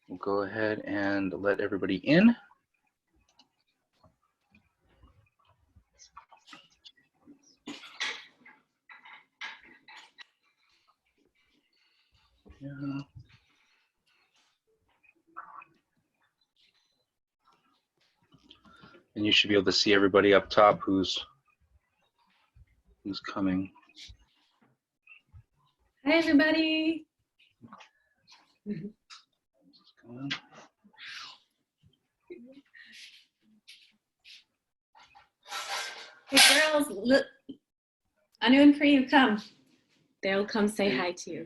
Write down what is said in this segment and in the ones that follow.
We'll go ahead and let everybody in. Yeah. And you should be able to see everybody up top who's coming. Hi, everybody. Hey, girls, look. Anu and Pri, come. They'll come say hi to you.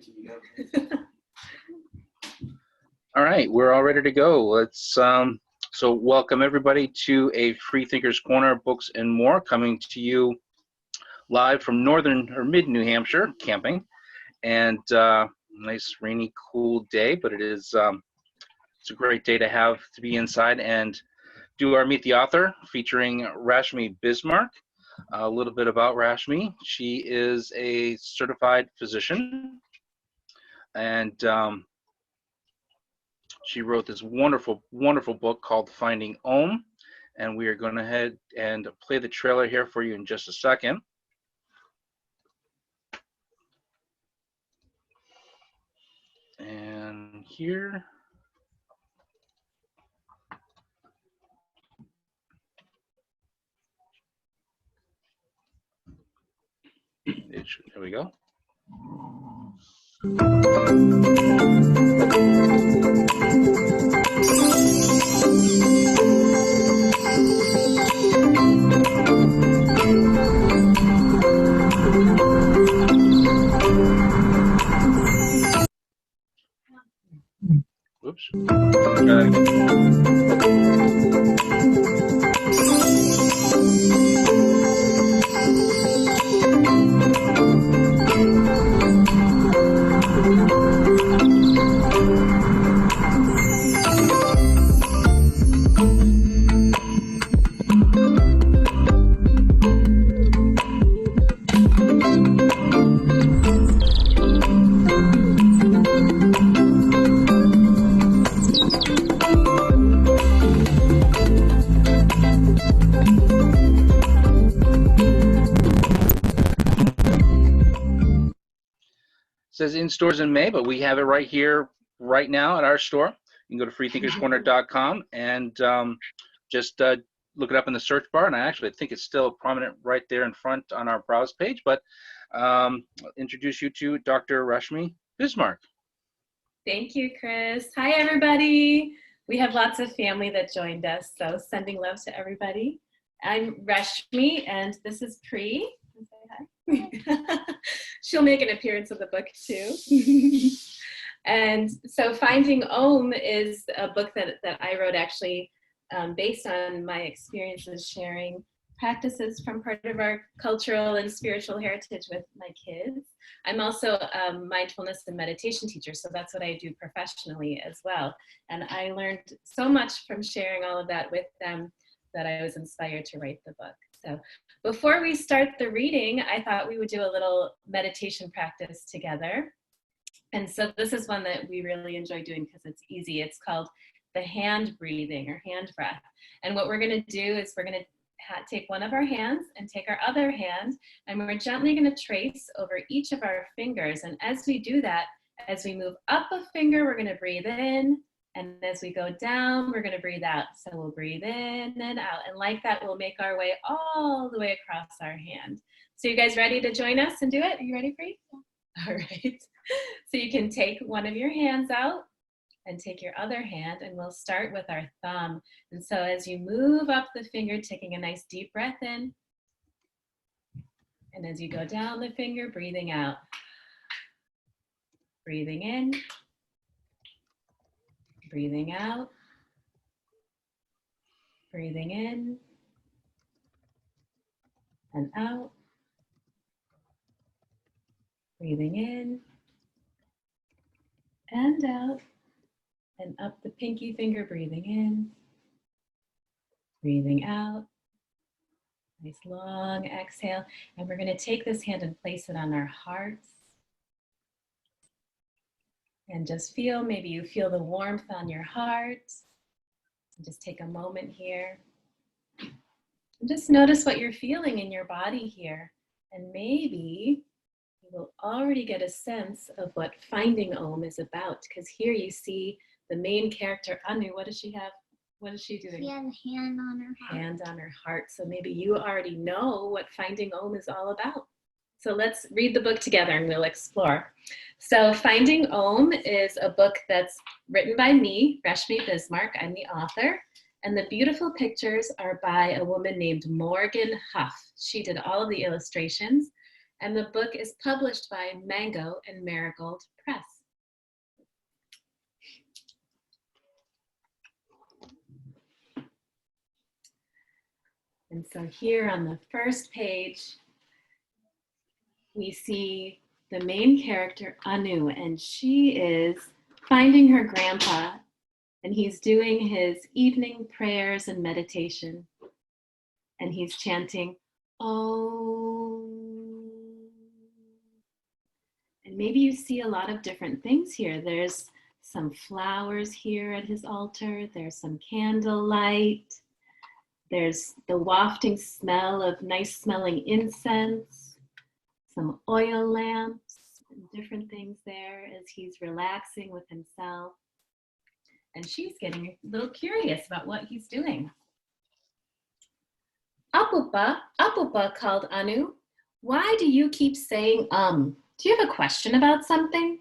All right, we're all ready to go. Let's so welcome everybody to a Free Thinkers Corner, Books and More, coming to you live from northern or mid New Hampshire, camping, and nice rainy, cool day. But it is it's a great day to be inside and do our Meet the Author, featuring Rashmi Bismarck. A little bit about Rashmi: she is a certified physician, and she wrote this wonderful, wonderful book called Finding Om, and we are going to head and play the trailer here for you in just a second. And here. There we go. Whoops. Try that again. Says in stores in May, but we have it right here, right now at our store. You can go to freethinkerscorner.com and just look it up in the search bar. And I actually think it's still prominent right there in front on our browse page. But I'll introduce you to Dr. Rashmi Bismarck. Thank you, Chris. Hi, everybody. We have lots of family that joined us, so sending love to everybody. I'm Rashmi, and this is Pri. Say hi. She'll make an appearance in the book too. And so Finding Om is a book that I wrote actually based on my experiences sharing practices from part of our cultural and spiritual heritage with my kids. I'm also a mindfulness and meditation teacher, so that's what I do professionally as well. And I learned so much from sharing all of that with them that I was inspired to write the book. So before we start the reading, I thought we would do a little meditation practice together. And so this is one that we really enjoy doing because it's easy. It's called the hand breathing or hand breath. And what we're going to do is we're going to take one of our hands and take our other hand, and we're gently going to trace over each of our fingers. And as we do that, as we move up a finger, we're going to breathe in. And as we go down, we're going to breathe out. So we'll breathe in and out. And like that, we'll make our way all the way across our hand. So you guys ready to join us and do it? Are you ready, Pri? All right. So you can take one of your hands out and take your other hand, and we'll start with our thumb. And so as you move up the finger, taking a nice deep breath in. And as you go down the finger, breathing out. Breathing in. Breathing out, breathing in and out, breathing in and out, and up the pinky finger, breathing in, breathing out. Nice long exhale, and we're going to take this hand and place it on our hearts. And just feel, maybe you feel the warmth on your heart. And just take a moment here. And just notice what you're feeling in your body here. And maybe you will already get a sense of what finding Om is about. Because here you see the main character, Anu. What does she have? What is she doing? She has a hand on her heart. Hand on her heart. So maybe you already know what finding Om is all about. So let's read the book together and we'll explore. So Finding Om is a book that's written by me, Rashmi Bismarck. I'm the author. And the beautiful pictures are by a woman named Morgan Huff. She did all of the illustrations. And the book is published by Mango and Marigold Press. And so here on the first page, we see the main character, Anu, and she is finding her grandpa, and he's doing his evening prayers and meditation, and he's chanting, Om. And maybe you see a lot of different things here. There's some flowers here at his altar. There's some candlelight. There's the wafting smell of nice smelling incense, some oil lamps, and different things there as he's relaxing with himself. And she's getting a little curious about what he's doing. Apupa called Anu. Why do you keep saying Do you have a question about something?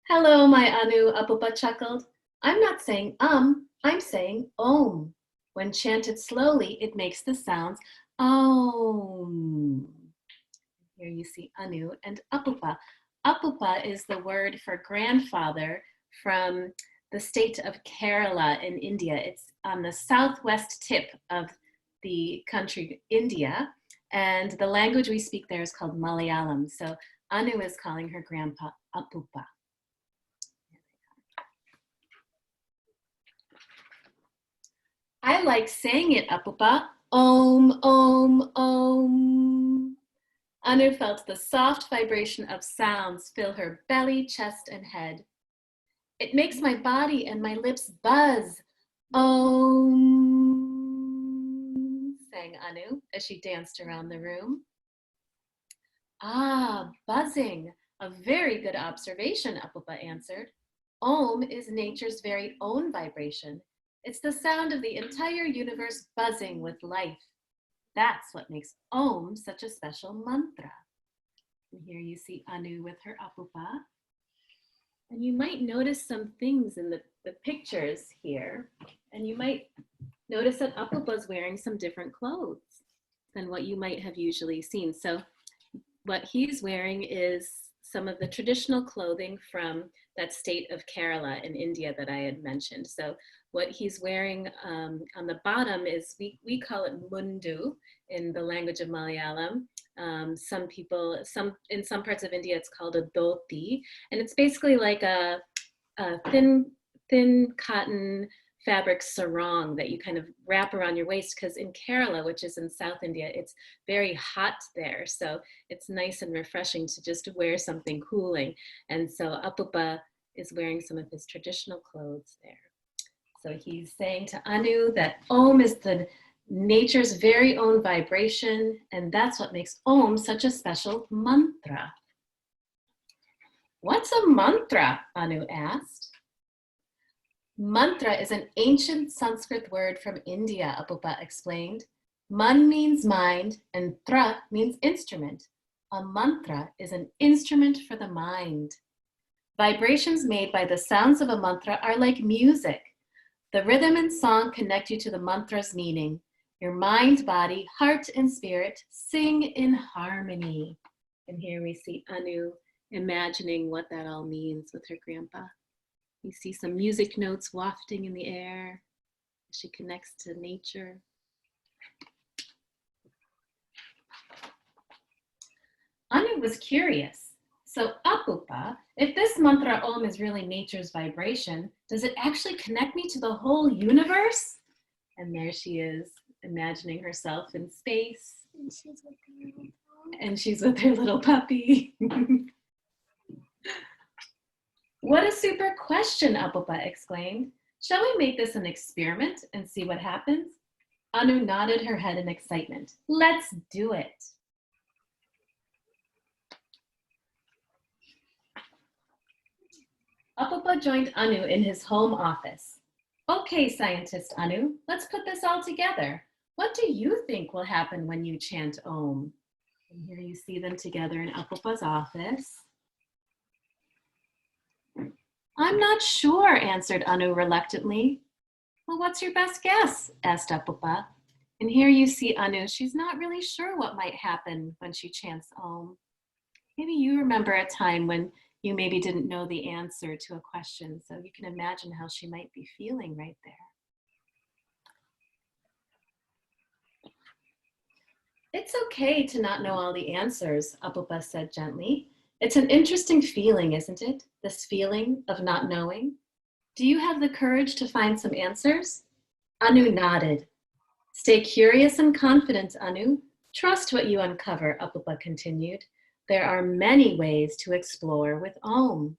Hello, my Anu, Apupa chuckled. I'm not saying I'm saying Om. When chanted slowly, it makes the sounds Om. Here you see Anu and Apupa. Apupa is the word for grandfather from the state of Kerala in India. It's on the southwest tip of the country, India, and the language we speak there is called Malayalam. So Anu is calling her grandpa Apupa. I like saying it, Apupa. Om, Om, Om. Anu felt the soft vibration of sounds fill her belly, chest, and head. It makes my body and my lips buzz. Om, sang Anu as she danced around the room. Ah, buzzing. A very good observation, Apupa answered. Om is nature's very own vibration. It's the sound of the entire universe buzzing with life. That's what makes Om such a special mantra. And here you see Anu with her Apupa. And you might notice some things in the pictures here. And you might notice that Apupa's wearing some different clothes than what you might have usually seen. So what he's wearing is some of the traditional clothing from that state of Kerala in India that I had mentioned. So what he's wearing on the bottom is, we call it mundu in the language of Malayalam. In some parts of India, it's called a dhoti. And it's basically like a thin cotton fabric sarong that you kind of wrap around your waist, because in Kerala, which is in South India, it's very hot there. So it's nice and refreshing to just wear something cooling. And so Apupa is wearing some of his traditional clothes there. So he's saying to Anu that Om is the nature's very own vibration, and that's what makes Om such a special mantra. What's a mantra? Anu asked. Mantra is an ancient Sanskrit word from India, Apupa explained. Man means mind and tra means instrument. A mantra is an instrument for the mind. Vibrations made by the sounds of a mantra are like music. The rhythm and song connect you to the mantra's meaning. Your mind, body, heart, and spirit sing in harmony. And here we see Anu imagining what that all means with her grandpa. You see some music notes wafting in the air as she connects to nature. Anu was curious. So Apupa, if this mantra Om is really nature's vibration, does it actually connect me to the whole universe? And there she is, imagining herself in space. And she's with her little puppy. What a super question, Apupa exclaimed. Shall we make this an experiment and see what happens? Anu nodded her head in excitement. Let's do it. Apupa joined Anu in his home office. Okay, scientist Anu, let's put this all together. What do you think will happen when you chant Om? And here you see them together in Apupa's office. I'm not sure, answered Anu reluctantly. Well, what's your best guess? Asked Apupa. And here you see Anu. She's not really sure what might happen when she chants Om. Maybe you remember a time when you maybe didn't know the answer to a question, so you can imagine how she might be feeling right there. It's okay to not know all the answers, Apupa said gently. It's an interesting feeling, isn't it? This feeling of not knowing. Do you have the courage to find some answers? Anu nodded. Stay curious and confident, Anu. Trust what you uncover, Apupa continued. There are many ways to explore with Om.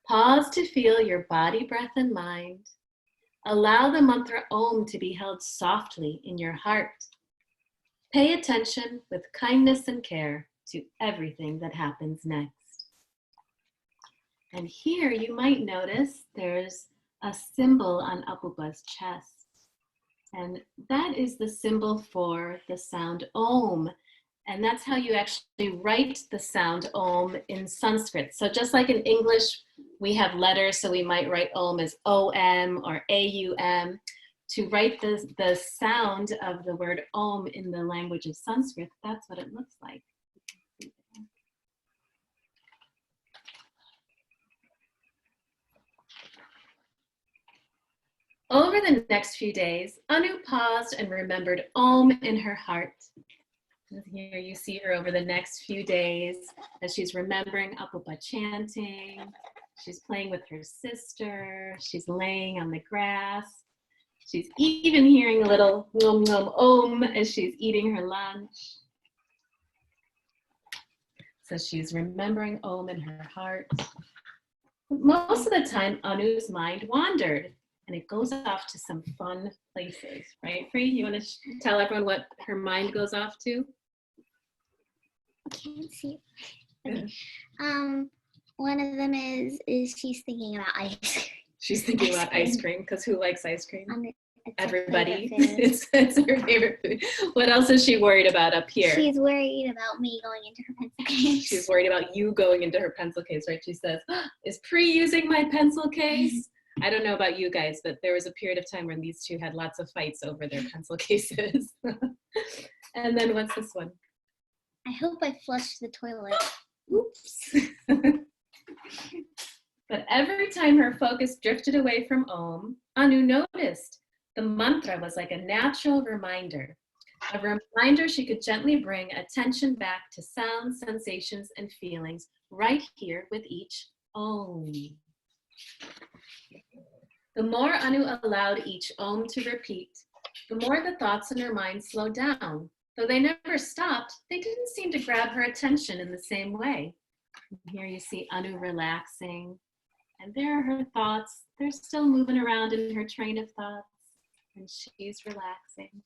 Pause to feel your body, breath, and mind. Allow the mantra Om to be held softly in your heart. Pay attention with kindness and care to everything that happens next. And here you might notice there's a symbol on Apupa's chest. And that is the symbol for the sound Om. And that's how you actually write the sound Om in Sanskrit. So just like in English, we have letters, so we might write Om as O-M or A-U-M. To write the sound of the word Om in the language of Sanskrit, that's what it looks like. Over the next few days, Anu paused and remembered Om in her heart. And here you see her over the next few days as she's remembering Apupa chanting. She's playing with her sister. She's laying on the grass. She's even hearing a little nom nom Om as she's eating her lunch. So she's remembering Om in her heart. Most of the time, Anu's mind wandered. And it goes off to some fun places, right? Free, you want to tell everyone what her mind goes off to? I can't see. Okay. One of them is she's thinking about ice cream. She's thinking about ice cream, because who likes ice cream? Everybody. It's It's her favorite food. What else is she worried about up here? She's worried about me going into her pencil case. She's worried about you going into her pencil case, right? She says, is Pri using my pencil case? I don't know about you guys, but there was a period of time when these two had lots of fights over their pencil cases. And then what's this one? I hope I flushed the toilet. Oops. But every time her focus drifted away from Om, Anu noticed the mantra was like a natural reminder. A reminder she could gently bring attention back to sounds, sensations, and feelings right here with each Om. The more Anu allowed each Om to repeat, the more the thoughts in her mind slowed down. Though they never stopped, they didn't seem to grab her attention in the same way. And here you see Anu relaxing, and there are her thoughts. They're still moving around in her train of thoughts, and she's relaxing.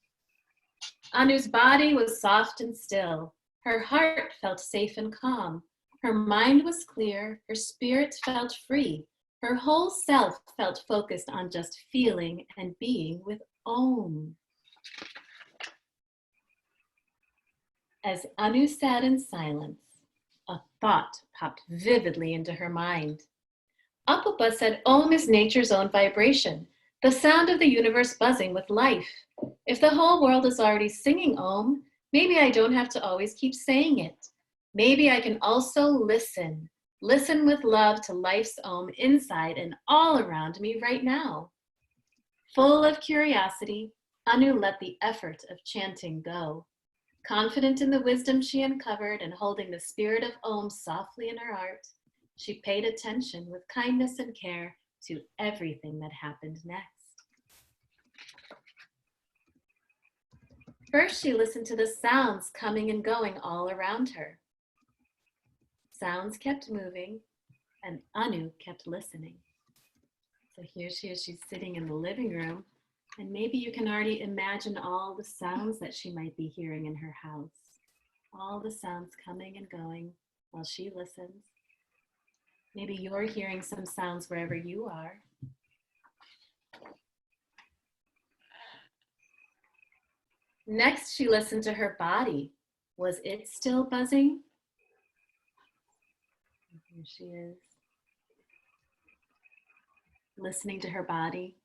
Anu's body was soft and still. Her heart felt safe and calm. Her mind was clear. Her spirit felt free. Her whole self felt focused on just feeling and being with Om. As Anu sat in silence, a thought popped vividly into her mind. Apupa said Om is nature's own vibration, the sound of the universe buzzing with life. If the whole world is already singing Om, maybe I don't have to always keep saying it. Maybe I can also listen. Listen with love to life's Om inside and all around me right now. Full of curiosity, Anu let the effort of chanting go. Confident in the wisdom she uncovered and holding the spirit of Om softly in her heart, she paid attention with kindness and care to everything that happened next. First, she listened to the sounds coming and going all around her. Sounds kept moving, and Anu kept listening. So here she is, she's sitting in the living room, and maybe you can already imagine all the sounds that she might be hearing in her house. All the sounds coming and going while she listens. Maybe you're hearing some sounds wherever you are. Next, she listened to her body. Was it still buzzing? Here she is, listening to her body.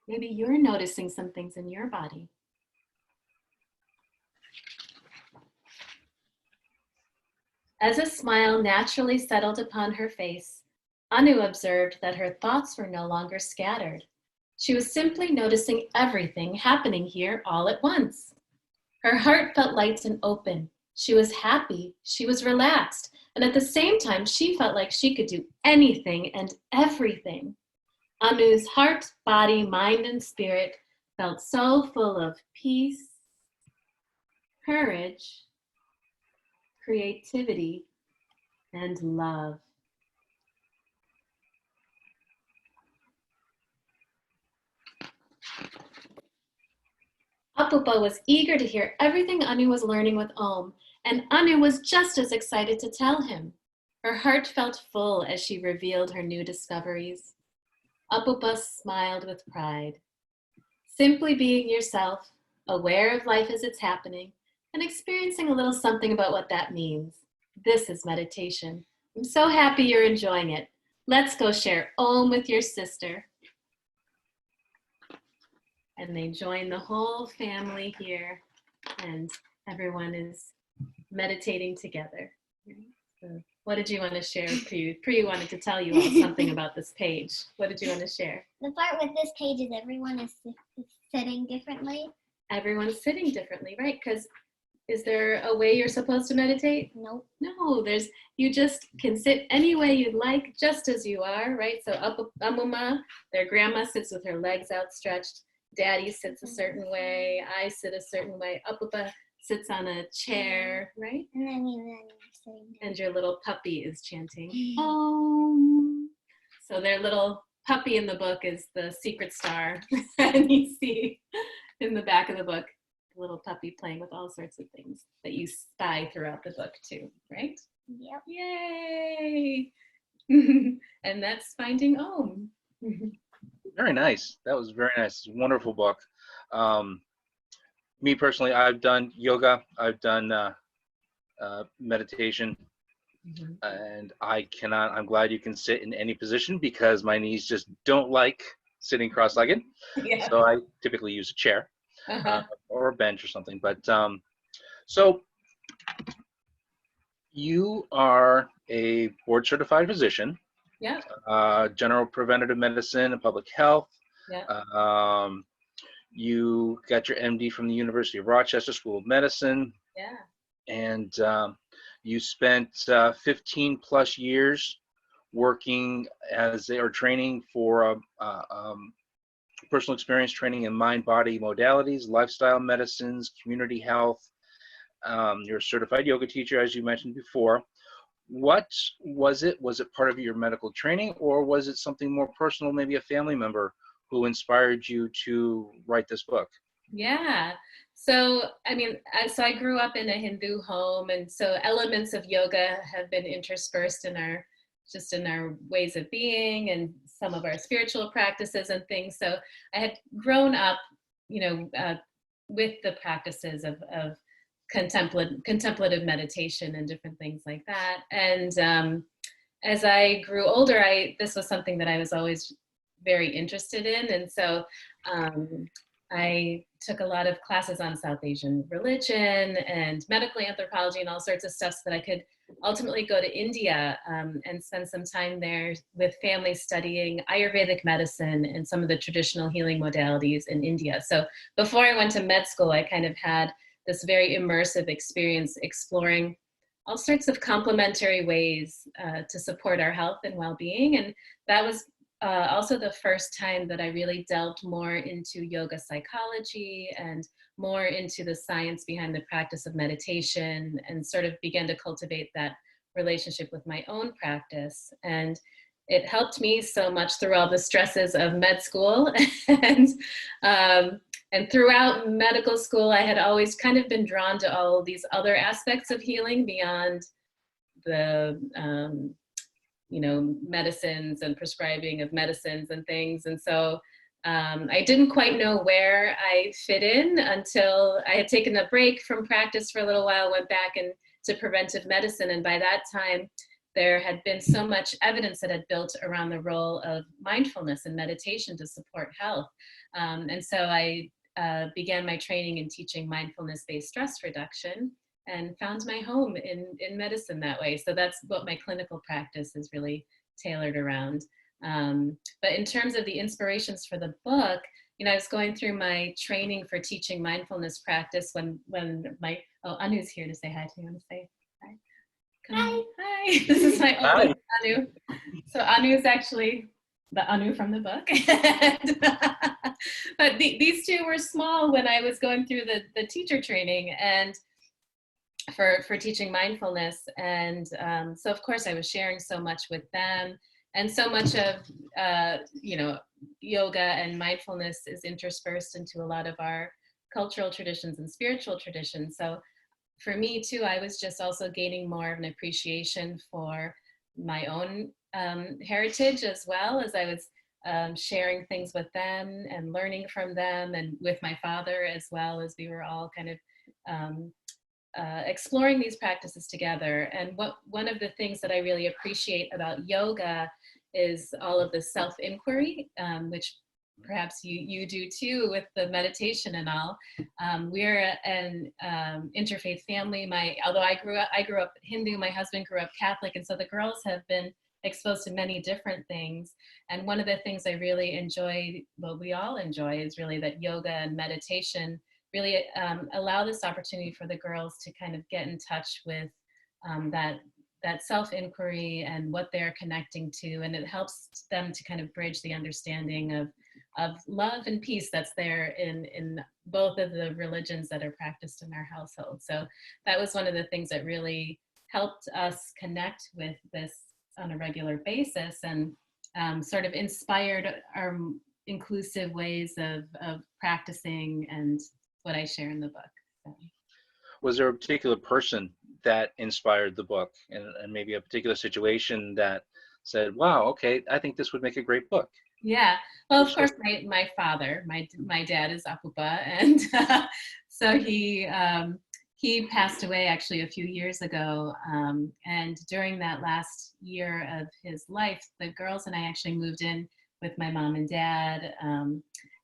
Maybe you're noticing some things in your body. As a smile naturally settled upon her face, Anu observed that her thoughts were no longer scattered. She was simply noticing everything happening here all at once. Her heart felt light and open. She was happy, she was relaxed, and at the same time, she felt like she could do anything and everything. Anu's heart, body, mind, and spirit felt so full of peace, courage, creativity, and love. Apupa was eager to hear everything Anu was learning with Om, and Anu was just as excited to tell him. Her heart felt full as she revealed her new discoveries. Apupa smiled with pride. Simply being yourself, aware of life as it's happening, and experiencing a little something about what that means. This is meditation. I'm so happy you're enjoying it. Let's go share Om with your sister. And they join the whole family here, and everyone is meditating together. So what did you want to share, Priyu? Priyu wanted to tell you all something about this page. What did you want to share? The part with this page is everyone is sitting differently. Everyone's sitting differently, right? Because is there a way you're supposed to meditate? Nope. No, you just can sit any way you'd like, just as you are, right? So Amuma, their grandma sits with her legs outstretched. Daddy sits a certain way. I sit a certain way. Apupa sits on a chair, right? And then you're sitting down. And your little puppy is chanting Om. So their little puppy in the book is the secret star. And you see in the back of the book, the little puppy playing with all sorts of things that you spy throughout the book too, right? Yep. Yay! And that's Finding Om. Very nice. That was very nice. It's a wonderful book. Me personally, I've done yoga. I've done meditation. Mm-hmm. And I'm glad you can sit in any position because my knees just don't like sitting cross-legged. Yeah. So I typically use a chair or a bench or something. But so you are a board certified physician. Yeah. General preventive medicine and public health. Yeah. You got your MD from the University of Rochester School of Medicine. Yeah. And you spent 15 plus years working training for personal experience training in mind-body modalities, lifestyle medicines, community health. You're a certified yoga teacher, as you mentioned before. What was it? Was it part of your medical training, or was it something more personal, maybe a family member who inspired you to write this book? Yeah. So, I grew up in a Hindu home, and so elements of yoga have been interspersed in our ways of being and some of our spiritual practices and things. So I had grown up, with the practices of contemplative meditation and different things like that. And as I grew older, this was something that I was always very interested in. And so I took a lot of classes on South Asian religion and medical anthropology and all sorts of stuff so that I could ultimately go to India and spend some time there with families studying Ayurvedic medicine and some of the traditional healing modalities in India. So before I went to med school, I kind of had this very immersive experience exploring all sorts of complementary ways to support our health and well-being. And that was also the first time that I really delved more into yoga psychology and more into the science behind the practice of meditation, and sort of began to cultivate that relationship with my own practice. And it helped me so much through all the stresses of med school. And throughout medical school, I had always kind of been drawn to all of these other aspects of healing beyond the, medicines and prescribing of medicines and things. And so I didn't quite know where I fit in until I had taken a break from practice for a little while, went back into preventive medicine. And by that time, there had been so much evidence that had built around the role of mindfulness and meditation to support health. And so I began my training in teaching mindfulness-based stress reduction and found my home in medicine that way. So that's what my clinical practice is really tailored around. But in terms of the inspirations for the book, I was going through my training for teaching mindfulness practice when Anu's here to say hi to you. Want to say hi? Hi. This is my oldest, Anu. So Anu is actually the Anu from the book. But these two were small when I was going through the teacher training and for teaching mindfulness. And so of course I was sharing so much with them. And so much of, yoga and mindfulness is interspersed into a lot of our cultural traditions and spiritual traditions. So for me too, I was just also gaining more of an appreciation for my own heritage, as well as I was sharing things with them and learning from them, and with my father as well, as we were all kind of exploring these practices together. And one of the things that I really appreciate about yoga is all of the self-inquiry, which perhaps you do too with the meditation and all. We're an interfaith family. Although I grew up Hindu, my husband grew up Catholic, and so the girls have been exposed to many different things. And one of the things I really enjoy, well, we all enjoy, is really that yoga and meditation really allow this opportunity for the girls to kind of get in touch with that self-inquiry and what they're connecting to. And it helps them to kind of bridge the understanding of love and peace that's there in both of the religions that are practiced in our household. So that was one of the things that really helped us connect with this on a regular basis, and sort of inspired our inclusive ways of practicing and what I share in the book. So. Was there a particular person that inspired the book, and maybe a particular situation that said, wow, okay, I think this would make a great book? Yeah, well, of course, my father, my dad is Apupa, and so he passed away actually a few years ago, and during that last year of his life, the girls and I actually moved in with my mom and dad,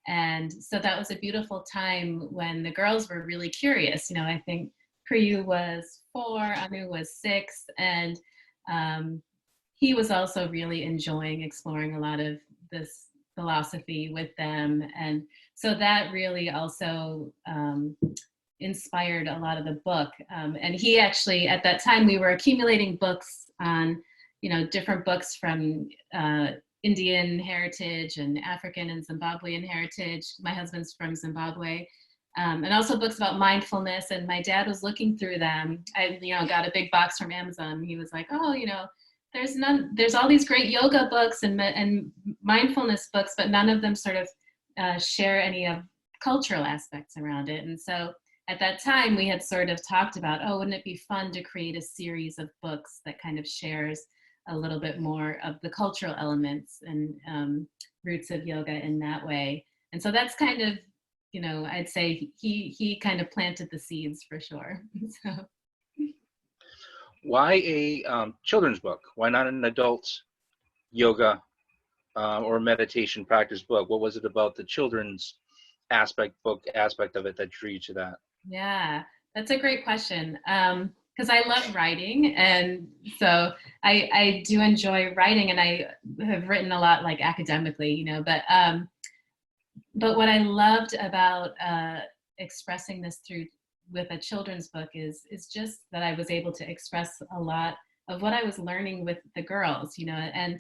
and so that was a beautiful time when the girls were really curious. I think Priyu was 4, Anu was 6, and he was also really enjoying exploring a lot of this philosophy with them. And so that really also inspired a lot of the book. And he actually, at that time, we were accumulating books on, different books from Indian heritage and African and Zimbabwean heritage. My husband's from Zimbabwe. And also books about mindfulness. And my dad was looking through them. I, got a big box from Amazon. He was like, oh, there's all these great yoga books and mindfulness books, but none of them sort of share any of cultural aspects around it. And so at that time we had sort of talked about, oh, wouldn't it be fun to create a series of books that kind of shares a little bit more of the cultural elements and roots of yoga in that way. And so that's kind of, I'd say he kind of planted the seeds for sure. So. Why a children's book? Why not an adult yoga or meditation practice book? What was it about the children's aspect of it that drew you to that? Yeah, that's a great question. Because I love writing, and so I do enjoy writing, and I have written a lot, like academically, but what I loved about expressing this with a children's book is just that I was able to express a lot of what I was learning with the girls, and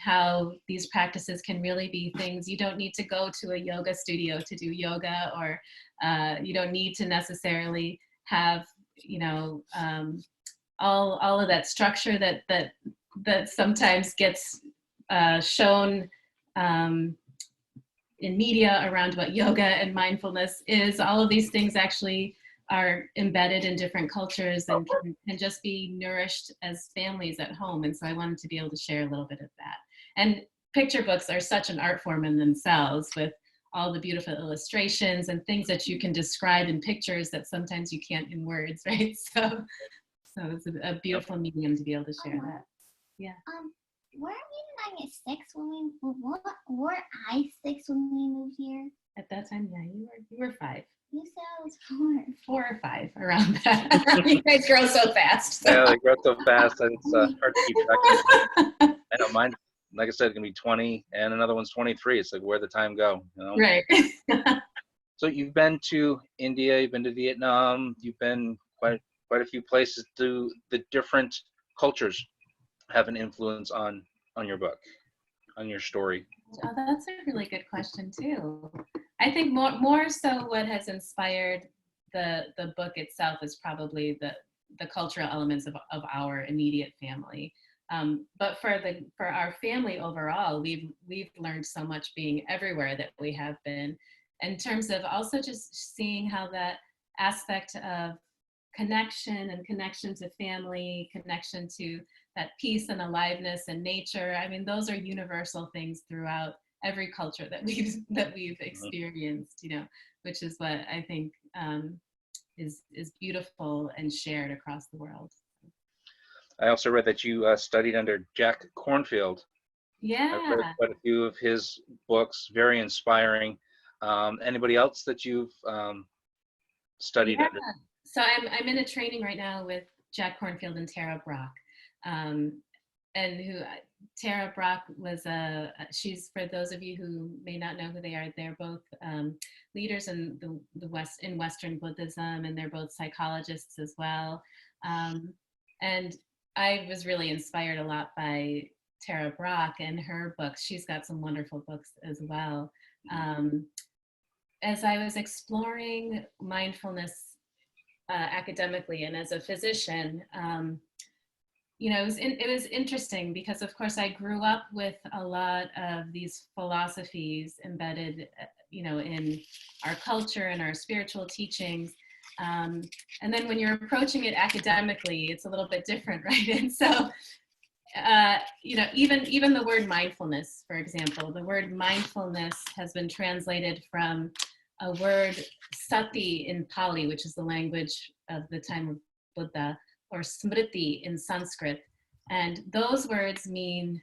how these practices can really be things. You don't need to go to a yoga studio to do yoga, or you don't need to necessarily have, all of that structure that sometimes gets shown in media around what yoga and mindfulness is. All of these things actually are embedded in different cultures and can just be nourished as families at home. And so I wanted to be able to share a little bit of that. And picture books are such an art form in themselves, with all the beautiful illustrations and things that you can describe in pictures that sometimes you can't in words, right? So it's a beautiful medium to be able to share that. Yeah. Weren't we like 6 when we were I 6 when we moved here? At that time, yeah, you were 5. You said I was 4. 4 or 5, around that. You guys grow so fast. So. Yeah, they grow so fast that it's hard to keep track. I know mine, like I said, going to be 20, and another one's 23. It's like, where'd the time go? You know? Right. So you've been to India, you've been to Vietnam, you've been quite a few places. Do the different cultures have an influence on your book, on your story? Oh, that's a really good question too. I think more so what has inspired the book itself is probably the cultural elements of our immediate family. But for our family overall, we've learned so much being everywhere that we have been, in terms of also just seeing how that aspect of connection to family, connection to that peace and aliveness and nature. I mean, those are universal things throughout every culture that we've experienced, you know, which is what I think is beautiful and shared across the world. I also read that you studied under Jack Kornfield. Yeah. I've read quite a few of his books, very inspiring. Anybody else that you've studied under? So I'm in a training right now with Jack Kornfield and Tara Brach. And who Tara Brach was she's, for those of you who may not know who they are, they're both leaders in in Western Buddhism, and they're both psychologists as well. And I was really inspired a lot by Tara Brach and her books. She's got some wonderful books as well. As I was exploring mindfulness academically and as a physician, you know, it was interesting because, of course, I grew up with a lot of these philosophies embedded, you know, in our culture and our spiritual teachings. And then when you're approaching it academically, it's a little bit different, right? And so, you know, even the word mindfulness, for example, the word mindfulness has been translated from a word sati in Pali, which is the language of the time of Buddha, or smriti in Sanskrit. And those words mean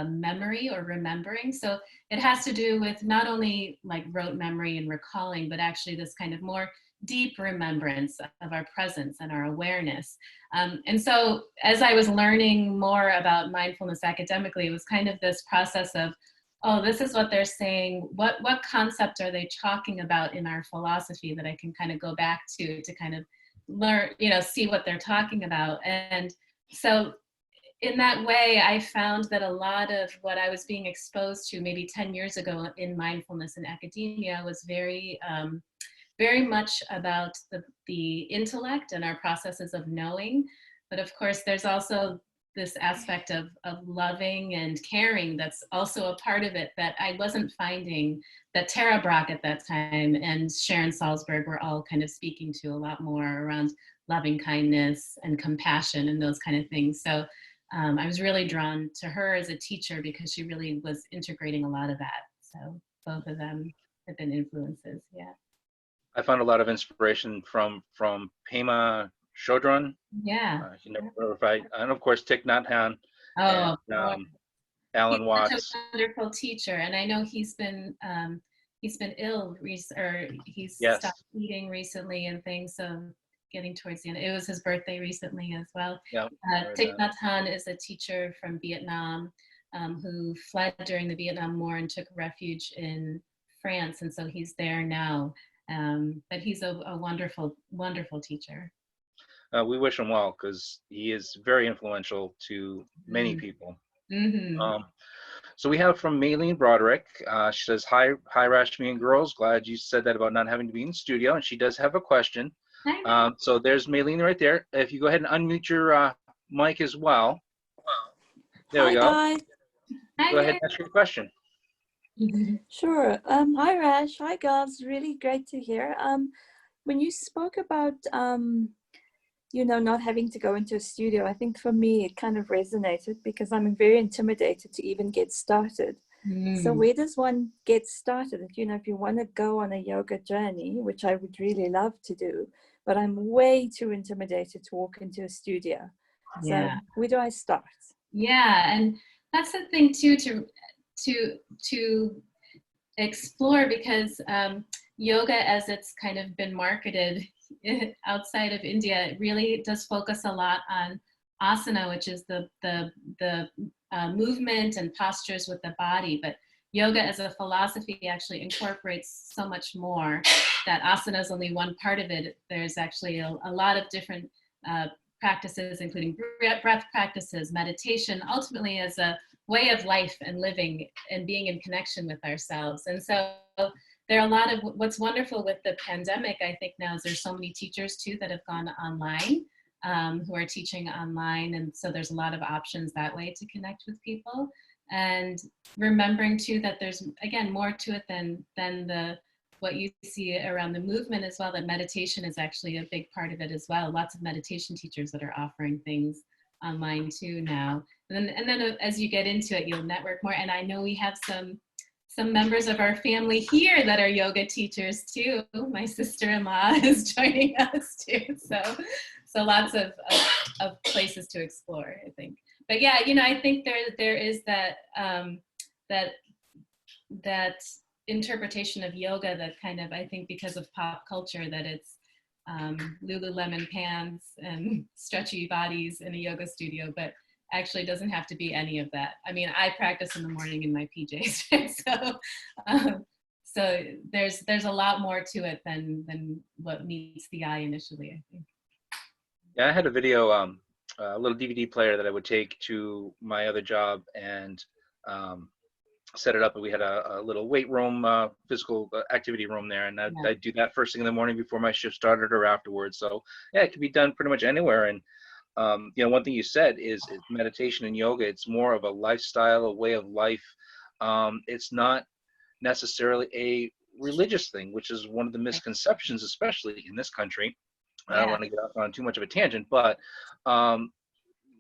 memory or remembering. So it has to do with not only like rote memory and recalling, but actually this kind of more deep remembrance of our presence and our awareness. And so as I was learning more about mindfulness academically, it was kind of this process of, oh, this is what they're saying. What concept are they talking about in our philosophy that I can kind of go back to kind of learn, you know, see what they're talking about. And so in that way, I found that a lot of what I was being exposed to maybe 10 years ago in mindfulness in academia was very much about the intellect and our processes of knowing. But of course, there's also this aspect of loving and caring that's also a part of it that I wasn't finding, that Tara Brach at that time and Sharon Salzberg were all kind of speaking to a lot more around loving kindness and compassion and those kind of things. So I was really drawn to her as a teacher because she really was integrating a lot of that. So both of them have been influences, yeah. I found a lot of inspiration from Pema Chodron. Yeah. And of course Thich Nhat Hanh. Oh, and, Alan Watts. Such a wonderful teacher, and I know he's been ill, or he's stopped eating recently and things. So getting towards the end, it was his birthday recently as well. Yeah. Thich Nhat Hanh is a teacher from Vietnam who fled during the Vietnam War and took refuge in France, and so he's there now. But he's a wonderful, wonderful teacher. We wish him well because he is very influential to many people. Mm-hmm. So we have from Maylene Broderick. She says, hi Rashmi and girls. Glad you said that about not having to be in the studio. And she does have a question. Hi. So there's Maylene right there. If you go ahead and unmute your mic as well. There we Hi, go. guys. Go ahead Hi. and ask your question. Sure. Hi, Rash. Hi, girls. Really great to hear. When you spoke about, not having to go into a studio, I think for me it kind of resonated because I'm very intimidated to even get started. So where does one get started? If you want to go on a yoga journey, which I would really love to do, but I'm way too intimidated to walk into a studio. So where do I start? Yeah, and that's the thing too to explore, because yoga, as it's kind of been marketed outside of India, it really does focus a lot on asana, which is the movement and postures with the body. But yoga as a philosophy actually incorporates so much more. That asana is only one part of it. There's actually a lot of different practices, including breath practices, meditation, ultimately as a way of life and living and being in connection with ourselves. And so there are a lot of, what's wonderful with the pandemic, I think now, is there's so many teachers too that have gone online, who are teaching online. And so there's a lot of options that way to connect with people. And remembering too that there's, again, more to it than what you see around the movement as well, that meditation is actually a big part of it as well. Lots of meditation teachers that are offering things online too now. And then as you get into it, you'll network more. And I know we have some members of our family here that are yoga teachers too. My sister-in-law is joining us too. So lots of places to explore, I think. But yeah, I think there is that that interpretation of yoga that kind of, I think because of pop culture, that it's Lululemon pants and stretchy bodies in a yoga studio, but actually doesn't have to be any of that. I mean, I practice in the morning in my PJs, right? So there's a lot more to it than what meets the eye initially, I think. Yeah, I had a video, a little DVD player that I would take to my other job and set it up, and we had a little weight room, physical activity room there, and I'd do that first thing in the morning before my shift started or afterwards. So yeah, it can be done pretty much anywhere. And one thing you said is meditation and yoga, it's more of a lifestyle, a way of life. It's not necessarily a religious thing, which is one of the misconceptions, especially in this country. I don't want to get off on too much of a tangent, but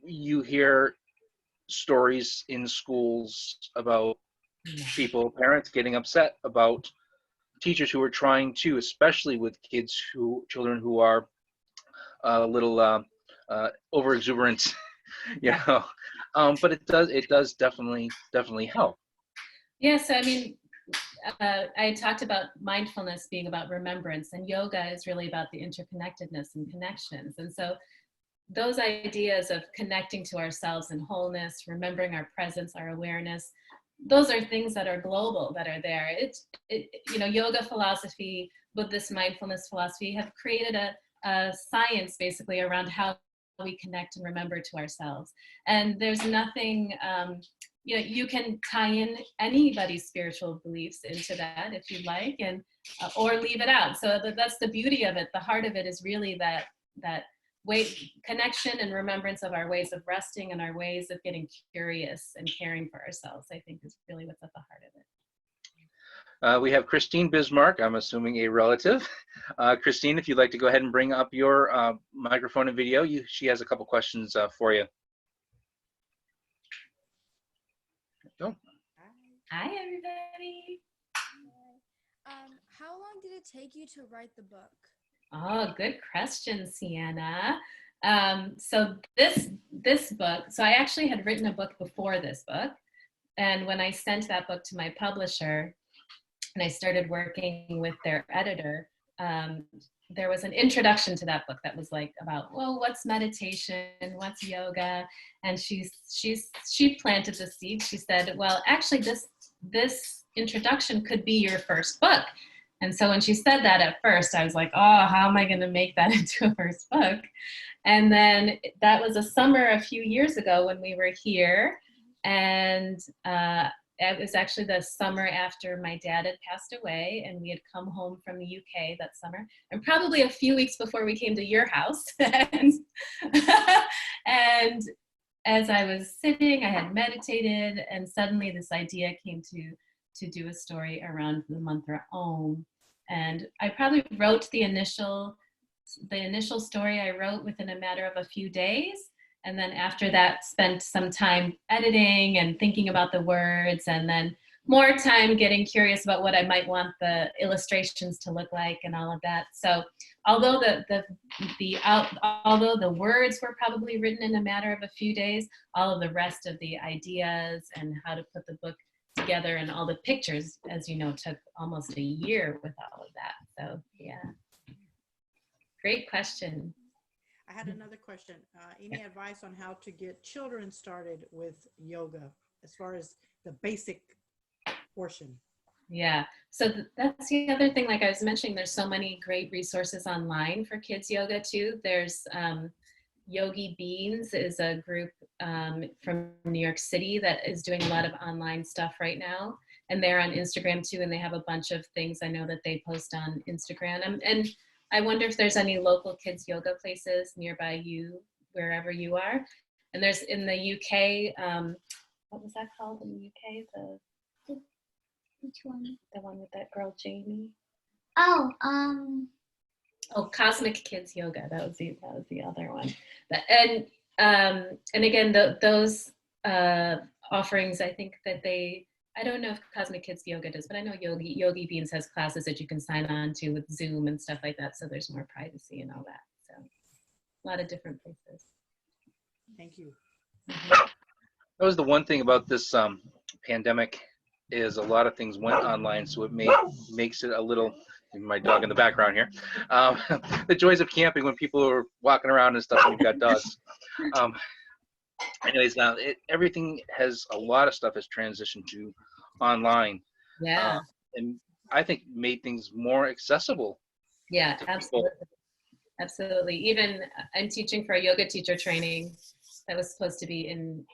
you hear stories in schools about parents getting upset about teachers who are trying to, especially with children who are a little over exuberant, but it does definitely help. Yeah, so I mean, I talked about mindfulness being about remembrance, and yoga is really about the interconnectedness and connections. And so those ideas of connecting to ourselves in wholeness, remembering our presence, our awareness, those are things that are global, that are there. Yoga philosophy, Buddhist mindfulness philosophy have created a science basically around how we connect and remember to ourselves. And there's nothing, you can tie in anybody's spiritual beliefs into that if you'd like, and or leave it out. So that's the beauty of it. The heart of it is really that way, connection and remembrance of our ways of resting and our ways of getting curious and caring for ourselves, I think, is really what's at the heart of it. We have Christine Bismarck, I'm assuming a relative. Christine, if you'd like to go ahead and bring up your microphone and video, she has a couple questions for you. Go. Hi, everybody. How long did it take you to write the book? Oh, good question, Sienna. So this book, so I actually had written a book before this book. And when I sent that book to my publisher and I started working with their editor, there was an introduction to that book that was like about, well, what's meditation? What's yoga? And she planted the seed. She said, well, actually this introduction could be your first book. And so when she said that at first, I was like, oh, how am I going to make that into a first book? And then that was a summer a few years ago when we were here. And it was actually the summer after my dad had passed away, and we had come home from the UK that summer, and probably a few weeks before we came to your house. and, and as I was sitting, I had meditated, and suddenly this idea came to do a story around the mantra Om. And I probably wrote the initial story I wrote within a matter of a few days. And then after that, spent some time editing and thinking about the words, and then more time getting curious about what I might want the illustrations to look like and all of that. So although although the words were probably written in a matter of a few days, all of the rest of the ideas and how to put the book together and all the pictures, as you know, took almost a year with all of that. So yeah, great question. I had another question. Any advice on how to get children started with yoga as far as the basic portion? Yeah, so that's the other thing, like I was mentioning, there's so many great resources online for kids yoga too. There's Yogi Beans is a group from New York City that is doing a lot of online stuff right now. And they're on Instagram too, and they have a bunch of things I know that they post on Instagram. And I wonder if there's any local kids yoga places nearby you, wherever you are. And there's in the UK, what was that called in the UK? Which one? The one with that girl, Jamie? Oh, Cosmic Kids Yoga. That was the other one. And again, those offerings, I think that I don't know if Cosmic Kids Yoga does, but I know Yogi Beans has classes that you can sign on to with Zoom and stuff like that. So there's more privacy and all that. So a lot of different places. Thank you. That was the one thing about this pandemic, is a lot of things went online, so it makes it a little, my dog in the background here, the joys of camping when people are walking around and stuff and you've got dogs. Anyways, now everything a lot of stuff has transitioned to online. Yeah. And I think made things more accessible. Yeah, absolutely. Absolutely. Even I'm teaching for a yoga teacher training that was supposed to be in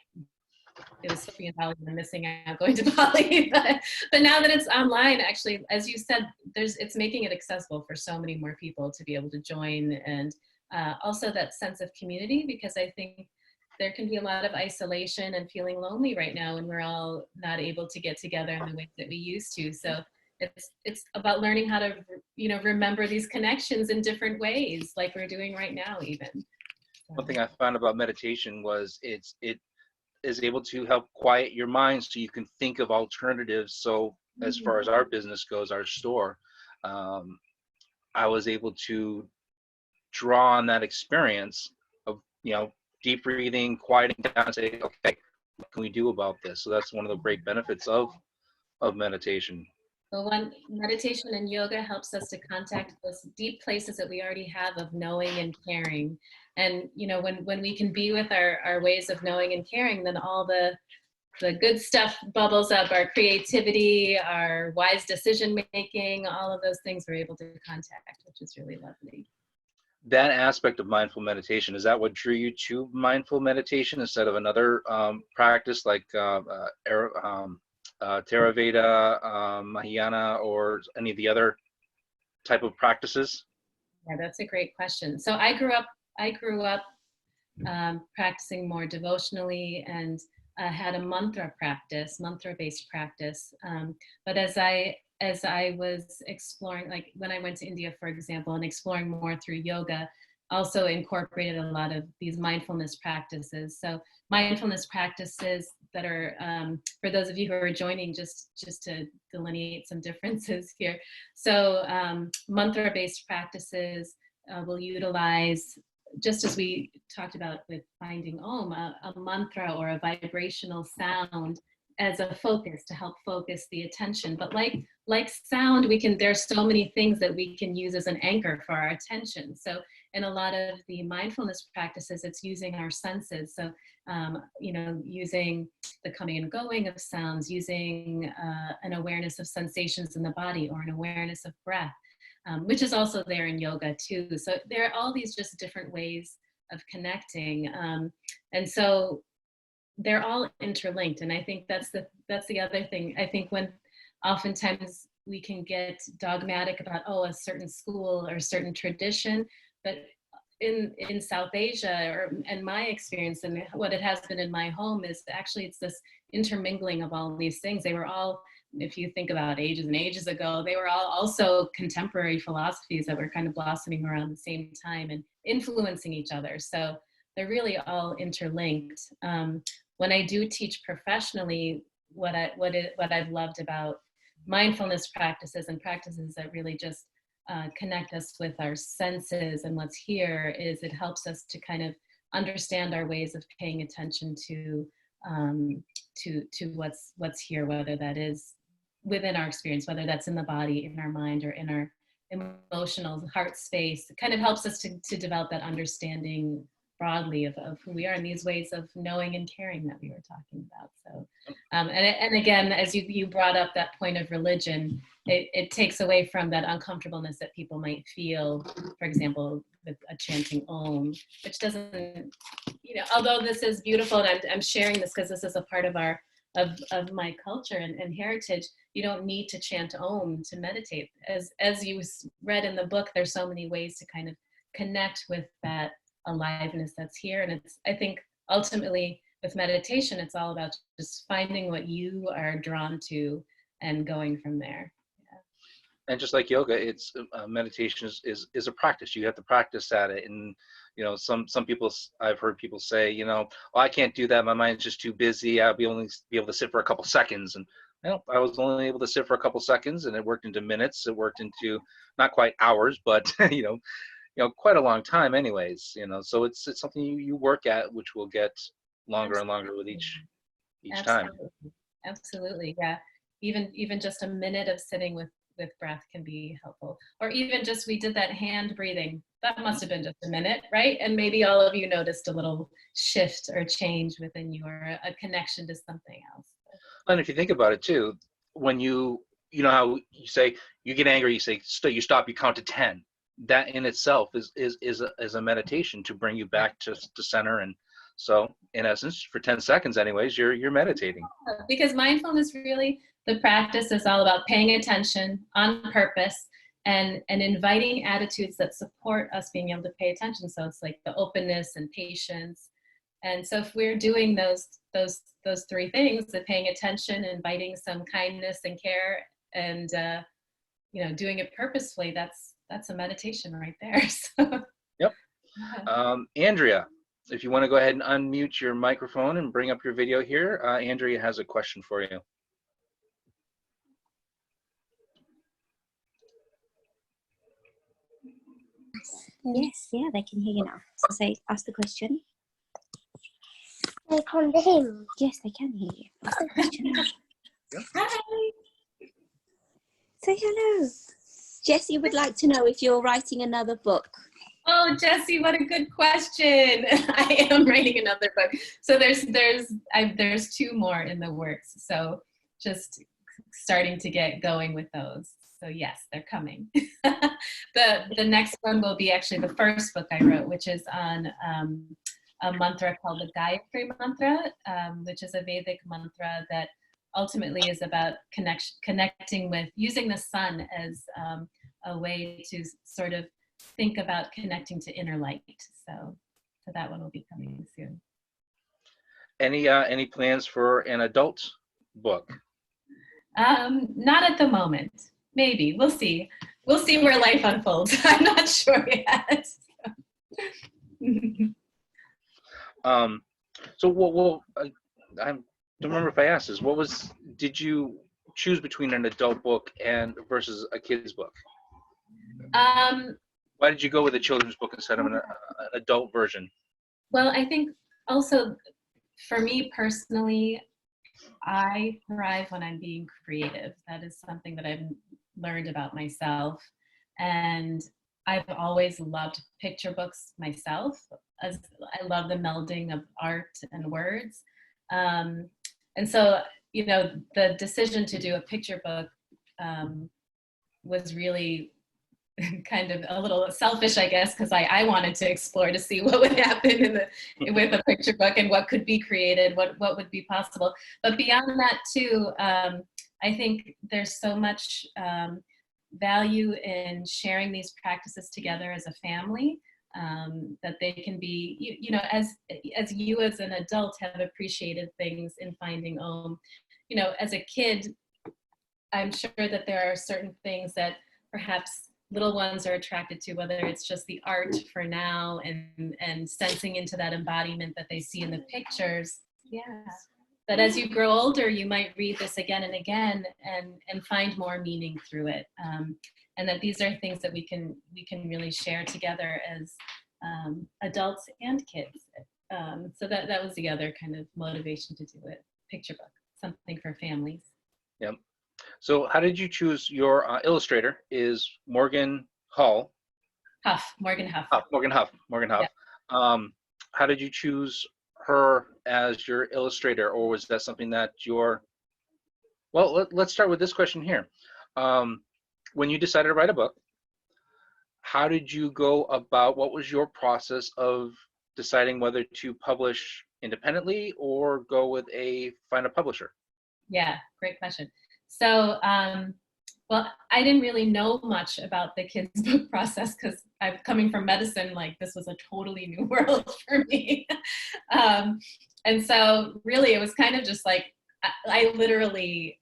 Bali, and I'm missing out going to Bali. But now that it's online, actually, as you said, it's making it accessible for so many more people to be able to join, and also that sense of community, because I think there can be a lot of isolation and feeling lonely right now, and we're all not able to get together in the ways that we used to. So it's about learning how to, remember these connections in different ways, like we're doing right now, even. One thing I found about meditation was it is able to help quiet your mind so you can think of alternatives. So as far as our business goes, our store, I was able to draw on that experience of, deep breathing, quieting down, and say, okay, what can we do about this? So that's one of the great benefits of meditation. Well, meditation and yoga helps us to contact those deep places that we already have of knowing and caring. And, when we can be with our ways of knowing and caring, then all the good stuff bubbles up, our creativity, our wise decision making, all of those things we're able to contact, which is really lovely. That aspect of mindful meditation, is that what drew you to mindful meditation instead of another practice like Theravada, Mahayana, or any of the other type of practices? Yeah, that's a great question. So I grew up practicing more devotionally, and had a mantra-based practice. But as I was exploring, like when I went to India, for example, and exploring more through yoga, also incorporated a lot of these mindfulness practices. So mindfulness practices that are, for those of you who are joining, just to delineate some differences here. So mantra-based practices will utilize, just as we talked about with finding Om, a mantra or a vibrational sound as a focus to help focus the attention. But like sound, there's so many things that we can use as an anchor for our attention. So in a lot of the mindfulness practices, it's using our senses. So, using the coming and going of sounds, using an awareness of sensations in the body, or an awareness of breath, which is also there in yoga too. So there are all these just different ways of connecting. And so they're all interlinked. And I think that's the other thing. I think when oftentimes we can get dogmatic about, oh, a certain school or a certain tradition, but in South Asia, or in my experience and what it has been in my home, is actually it's this intermingling of all these things. They were all, if you think about ages and ages ago, they were all also contemporary philosophies that were kind of blossoming around the same time and influencing each other. So they're really all interlinked. When I do teach professionally, what I've loved about mindfulness practices and practices that really just connect us with our senses and what's here is it helps us to kind of understand our ways of paying attention to what's here, whether that is within our experience, whether that's in the body, in our mind, or in our emotional heart space. It kind of helps us to develop that understanding broadly of who we are, and these ways of knowing and caring that we were talking about. So, and again, as you brought up that point of religion, it takes away from that uncomfortableness that people might feel, for example, with a chanting Om, which doesn't, although this is beautiful, and I'm sharing this because this is a part of of my culture and heritage. You don't need to chant Om to meditate. As you read in the book, there's so many ways to kind of connect with that aliveness that's here. And I think ultimately with meditation, it's all about just finding what you are drawn to and going from there. Yeah. And just like yoga, it's meditation is a practice. You have to practice at it. And some people, I've heard people say, oh, I can't do that, my mind's just too busy, I'll only be able to sit for a couple seconds. And I was only able to sit for a couple seconds, and it worked into minutes. It worked into not quite hours, but quite a long time anyways, so it's something you work at, which will get longer and longer with each time. Absolutely. Yeah. Even just a minute of sitting with breath can be helpful. Or even just, we did that hand breathing. That must have been just a minute, right? And maybe all of you noticed a little shift or change within you, or a connection to something else. And if you think about it too, when you how you say you get angry, you say you stop, you count to 10. That in itself is a meditation to bring you back to center. And so in essence, for 10 seconds anyways, you're meditating. Because mindfulness, really, the practice is all about paying attention on purpose and inviting attitudes that support us being able to pay attention. So it's like the openness and patience. And so if we're doing those three things, the paying attention, inviting some kindness and care, and doing it purposefully, that's a meditation right there. So. Yep. Andrea, if you want to go ahead and unmute your microphone and bring up your video here, Andrea has a question for you. Yes, yeah, they can hear you now. So say, ask the question. They can hear him. Yes, they can hear you. Ask the question. Hi. Say hello. Jessie would like to know if you're writing another book. Oh, Jessie, what a good question. I am writing another book. So there's 2 more in the works. So just starting to get going with those. So yes, they're coming. The next one will be actually the first book I wrote, which is on a mantra called the Dietary mantra, which is a Vedic mantra that ultimately is about connecting with, using the sun as a way to sort of think about connecting to inner light. So that one will be coming soon. Any plans for an adult book? Not at the moment. Maybe. We'll see. We'll see where life unfolds. I'm not sure yet. So I don't remember if I asked this. Did you choose between an adult book versus a kid's book? Why did you go with a children's book instead of an adult version? Well, I think also for me personally, I thrive when I'm being creative. That is something that I've learned about myself. And I've always loved picture books myself. I love the melding of art and words. And so, the decision to do a picture book was really kind of a little selfish, I guess, because I wanted to explore to see what would happen with a picture book and what could be created, what would be possible. But beyond that too, I think there's so much value in sharing these practices together as a family, that they can be, you know, as you as an adult have appreciated things in finding Om, you know, as a kid, I'm sure that there are certain things that perhaps little ones are attracted to, whether it's just the art for now and sensing into that embodiment that they see in the pictures. Yeah. But as you grow older, you might read this again and again and find more meaning through it. And that these are things that we can really share together as adults and kids. So that was the other kind of motivation to do it. Picture book, something for families. Yep. So how did you choose your illustrator? Is Morgan Hull? Morgan Huff. Morgan Huff. Yeah. How did you choose her as your illustrator, or was that something that well, let's start with this question here. When you decided to write a book, how did you go about, what was your process of deciding whether to publish independently or go with find a publisher? Yeah, great question. So, well, I didn't really know much about the kids' book process because I'm coming from medicine, like this was a totally new world for me. And so really it was kind of just like, I literally,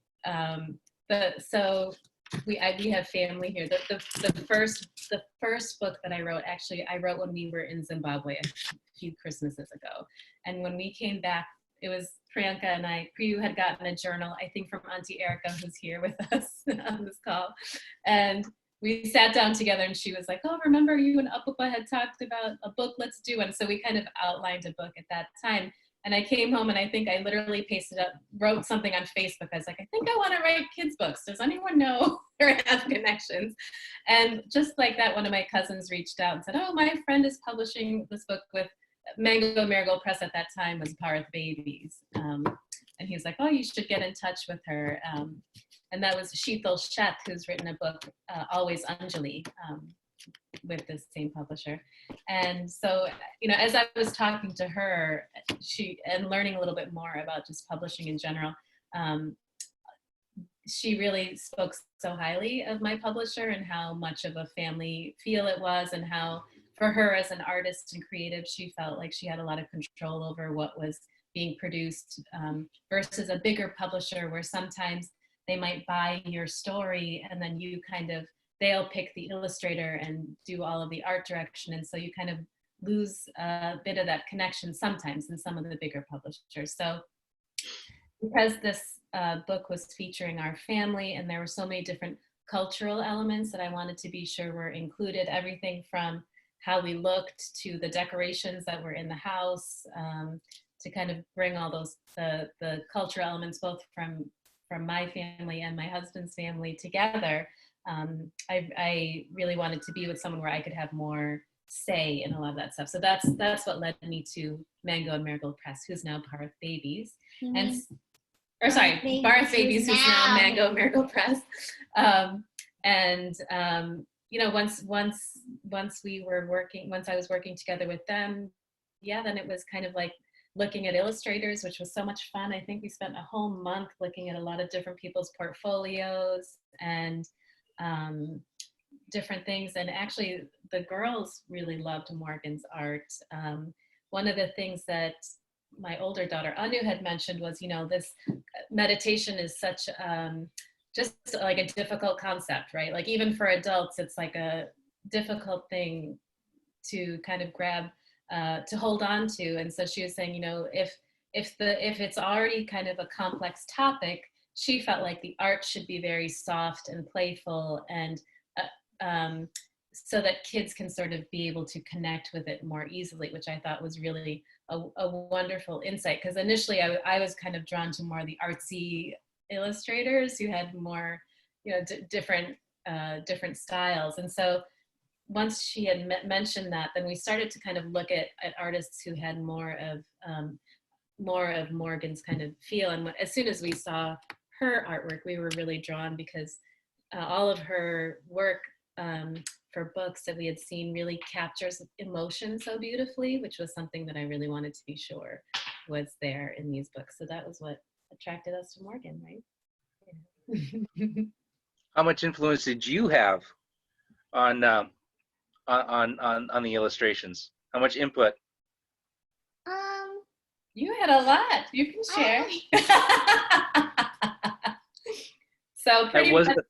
we have family here. The first book that I wrote, actually, I wrote when we were in Zimbabwe a few Christmases ago. And when we came back, it was Priyanka and Priyu had gotten a journal, I think from Auntie Erica, who's here with us on this call. And we sat down together and she was like, oh, remember you and Apupa had talked about a book, let's do one. So we kind of outlined a book at that time. And I came home and I think I literally wrote something on Facebook. I was like, I think I want to write kids' books. Does anyone know or have connections? And just like that, one of my cousins reached out and said, oh, my friend is publishing this book with Mango Marigold Press at that time was Bharat Babies. And he was like, oh, you should get in touch with her. And that was Sheetal Sheth, who's written a book, Always Anjali, with this same publisher. And so, you know, as I was talking to her, and learning a little bit more about just publishing in general, she really spoke so highly of my publisher and how much of a family feel it was, and how for her as an artist and creative, she felt like she had a lot of control over what was being produced, versus a bigger publisher where sometimes they might buy your story and then they'll pick the illustrator and do all of the art direction. And so you kind of lose a bit of that connection sometimes in some of the bigger publishers. So because this book was featuring our family and there were so many different cultural elements that I wanted to be sure were included, everything from how we looked to the decorations that were in the house, to kind of bring all those, the cultural elements, both from my family and my husband's family together. I really wanted to be with someone where I could have more say in a lot of that stuff. So that's what led me to Mango and Marigold Press, who's now Bharat Babies. Bharat Babies, who's now Mango and Marigold Press. You know, once I was working together with them, then it was kind of like looking at illustrators, which was so much fun. I think we spent a whole month looking at a lot of different people's portfolios and different things. And actually the girls really loved Morgan's art. One of the things that my older daughter Anu had mentioned was, you know, this meditation is such just like a difficult concept, right? Like even for adults, it's like a difficult thing to kind of grab, to hold on to. And so she was saying, you know, if it's already kind of a complex topic, she felt like the art should be very soft and playful, and so that kids can sort of be able to connect with it more easily, which I thought was really a wonderful insight. Because initially I was kind of drawn to more the artsy illustrators who had more, you know, different styles. And so once she had mentioned that, then we started to kind of look at artists who had more of Morgan's kind of feel. And as soon as we saw her artwork, we were really drawn, because all of her work for books that we had seen really captures emotion so beautifully, which was something that I really wanted to be sure was there in these books. So that was what attracted us to Morgan, right? Yeah. How much influence did you have on the illustrations? How much input? You had a lot. You can share. So pretty Was much. it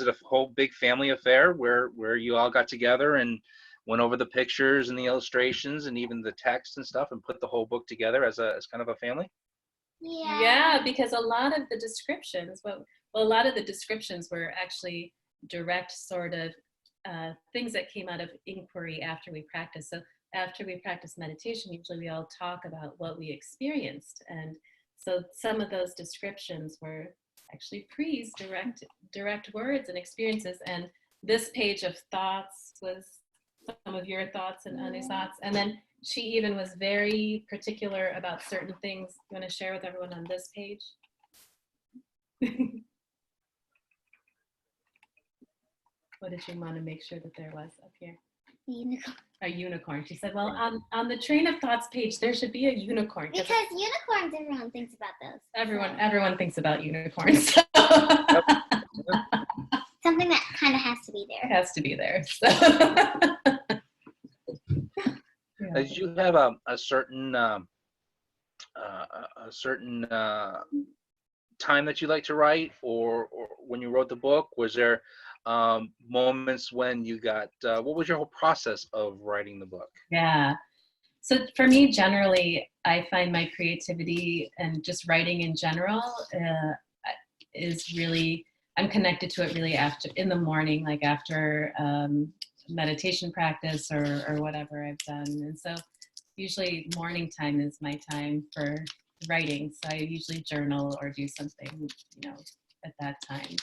a whole big family affair where you all got together and went over the pictures and the illustrations and even the text and stuff and put the whole book together as kind of a family? Yeah, because a lot of the descriptions, a lot of the descriptions were actually direct sort of things that came out of inquiry after we practiced. So after we practice meditation, usually we all talk about what we experienced. And so some of those descriptions were actually Pre's direct words and experiences. And this page of thoughts was some of your thoughts and Anu's thoughts. And then she even was very particular about certain things. You want to share with everyone on this page? What did you want to make sure that there was up here? Unicorn. A unicorn. She said, well, on the train of thoughts page, there should be a unicorn. Because unicorns, everyone thinks about those. Everyone thinks about unicorns. Something that kind of has to be there. It has to be there. So. Yeah. Did you have a certain time that you like to write, or when you wrote the book? Was there moments when you got what was your whole process of writing the book? Yeah. So for me, generally, I find my creativity and just writing in general is really, I'm connected to it really after, in the morning, like after meditation practice or whatever I've done. And so usually morning time is my time for writing. So I usually journal or do something, at that time.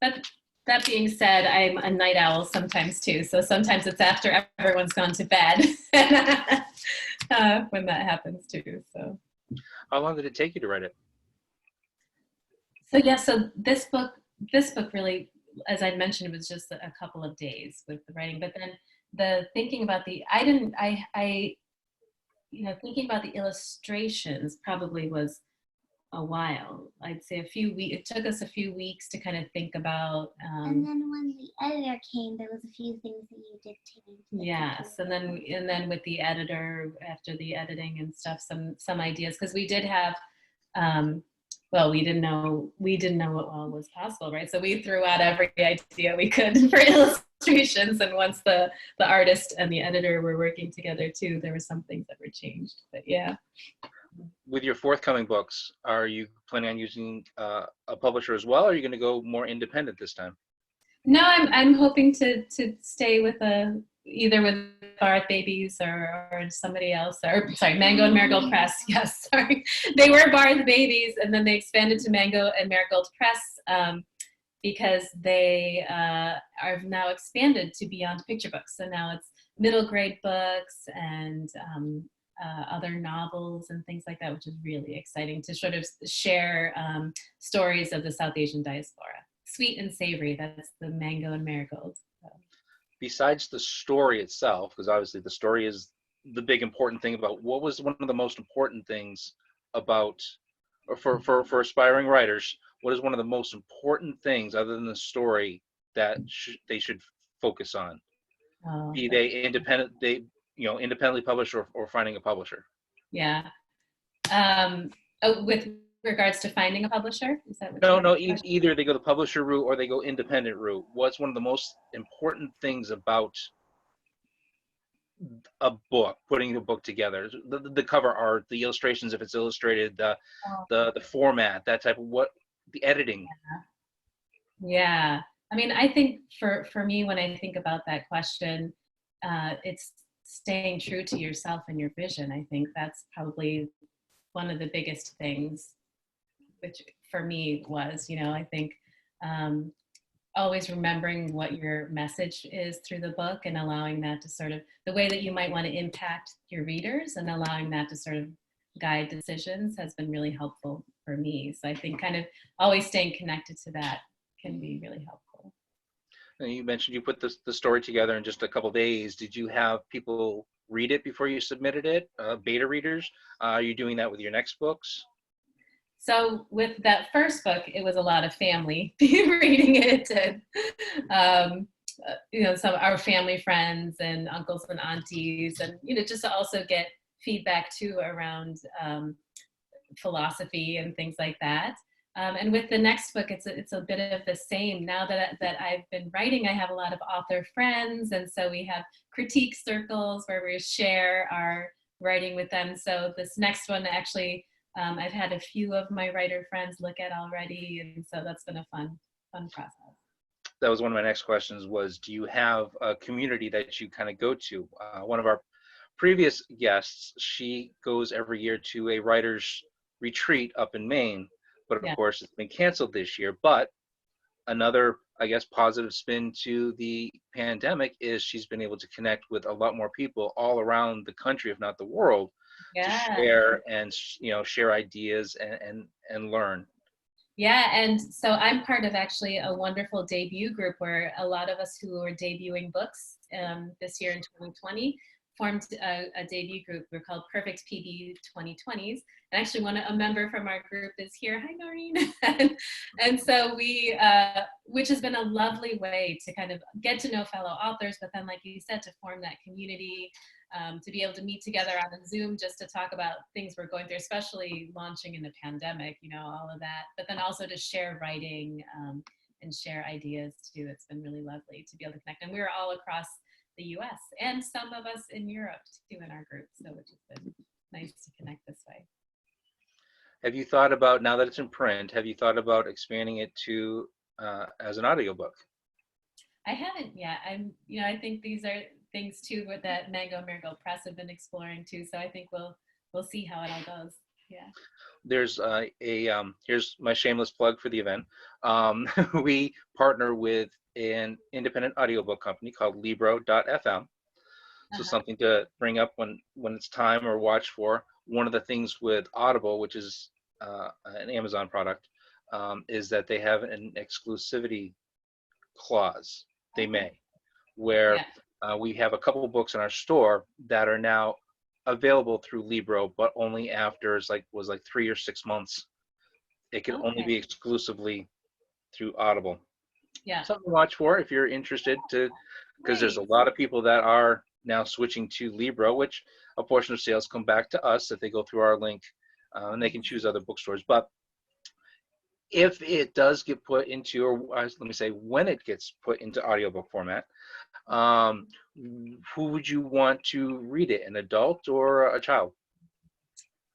But that being said, I'm a night owl sometimes too. So sometimes it's after everyone's gone to bed when that happens too. So how long did it take you to write it? So yeah, so this book really, as I mentioned, it was just a couple of days with the writing. But then the thinking about thinking about the illustrations probably was a while. I'd say a few weeks. It took us a few weeks to kind of think about. And then when the editor came, there was a few things that you did change. Yes, and then with the editor, after the editing and stuff, some ideas, because we did have. We didn't know what all was possible, right? So we threw out every idea we could for illustrations, and once the artist and the editor were working together too, there were some things that were changed. But yeah. With your forthcoming books, are you planning on using a publisher as well, or are you going to go more independent this time? No, I'm hoping to stay with either with Barth Babies or somebody else, or sorry, Mango and Marigold Press. Yes, sorry, they were Barth Babies, and then they expanded to Mango and Marigold Press because they are now expanded to beyond picture books. So now it's middle grade books and other novels and things like that, which is really exciting to sort of share stories of the South Asian diaspora. Sweet and savory, that's the Mango and Marigold. So. Besides the story itself, because obviously the story is the big important thing, about what was one of the most important things about, or for aspiring writers, what is one of the most important things other than the story that they should focus on? Be they independently published or finding a publisher? Yeah. With regards to finding a publisher? Is that what No, either they go the publisher route or they go independent route. What's one of the most important things about a book, putting a book together? The cover art, the illustrations, if it's illustrated, the format, that type of the editing. Yeah. I mean, I think for me, when I think about that question, it's staying true to yourself and your vision. I think that's probably one of the biggest things, which for me was, I think always remembering what your message is through the book and allowing that to sort of, the way that you might want to impact your readers and allowing that to sort of guide decisions has been really helpful for me. So I think kind of always staying connected to that can be really helpful. And you mentioned you put the story together in just a couple days. Did you have people read it before you submitted it? Beta readers? Are you doing that with your next books? So with that first book, it was a lot of family reading it, and some of our family friends and uncles and aunties, and just to also get feedback too around philosophy and things like that. And with the next book, it's a bit of the same. Now that I've been writing, I have a lot of author friends, and so we have critique circles where we share our writing with them. So this next one, actually, I've had a few of my writer friends look at already, and so that's been a fun process. That was one of my next questions was, do you have a community that you kind of go to? One of our previous guests, she goes every year to a writer's retreat up in Maine, but of course it's been canceled this year. But another, I guess, positive spin to the pandemic is she's been able to connect with a lot more people all around the country, if not the world, to share and share ideas and learn. Yeah, and so I'm part of actually a wonderful debut group where a lot of us who are debuting books this year in 2020 formed a debut group. We're called Perfect PB 2020s. And actually a member from our group is here. Hi, Noreen. And so we, which has been a lovely way to kind of get to know fellow authors, but then like you said, to form that community, to be able to meet together on a Zoom just to talk about things we're going through, especially launching in the pandemic, all of that, but then also to share writing and share ideas too. It's been really lovely to be able to connect. And we're all across the US and some of us in Europe too in our group, so which has been nice to connect this way. Have you thought about, now that it's in print, have you thought about expanding it to as an audiobook? I haven't yet. I think these are things too that Mango Marigold Press have been exploring too, so I think we'll see how it all goes. Yeah. There's here's my shameless plug for the event. We partner with an independent audiobook company called Libro.fm. So something to bring up when it's time or watch for. One of the things with Audible, which is an Amazon product, is that they have an exclusivity clause. They may, where we have a couple of books in our store that are now available through Libro, but only after was like 3 or 6 months. It can only be exclusively through Audible. Yeah. Something to watch for if you're interested because there's a lot of people that are now switching to Libro, which a portion of sales come back to us if they go through our link, and they can choose other bookstores. But if it does get put into, or let me say, when it gets put into audiobook format, who would you want to read it, an adult or a child?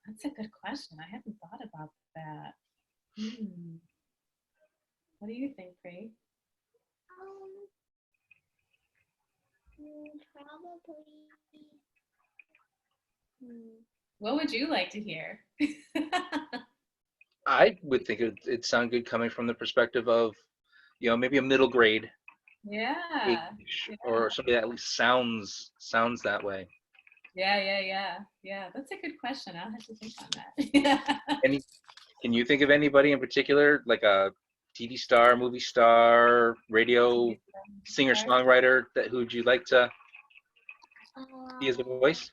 That's a good question. I haven't thought about that. What do you think, Pri? Probably. What would you like to hear? I would think it'd sound good coming from the perspective of, maybe a middle grade. Yeah. Or somebody that at least sounds that way. Yeah. That's a good question. I'll have to think on that. Can you think of anybody in particular, like a TV star, movie star, radio singer, songwriter who would you like to be as a voice?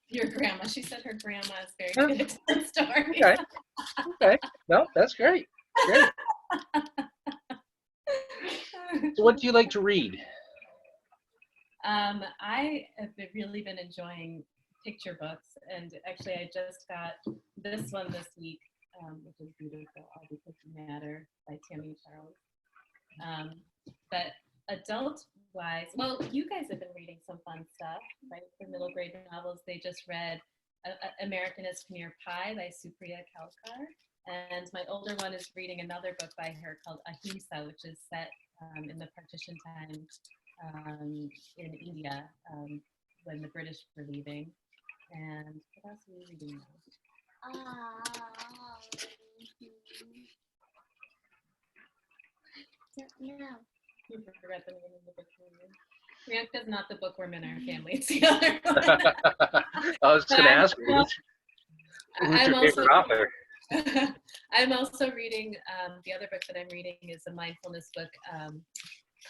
Your grandma. She said her grandma is very good at telling stories. Okay. No, that's great. Great. So what do you like to read? I have really been enjoying picture books, and actually I just got this one this week, which is beautiful, All Because You Matter by Tammy Charles. But adult-wise, well, you guys have been reading some fun stuff, right? For middle grade novels, they just read American is Khmer Pie by Supriya Kalkar, and my older one is reading another book by her called Ahimsa, which is set in the partition time in India when the British were leaving. And what else are we reading now? No. You forgot the name of the book. Priyanka's not the bookworm in our family. It's the other one. I was going to ask you, who's I'm your favorite author? I'm also reading, the other book that I'm reading is a mindfulness book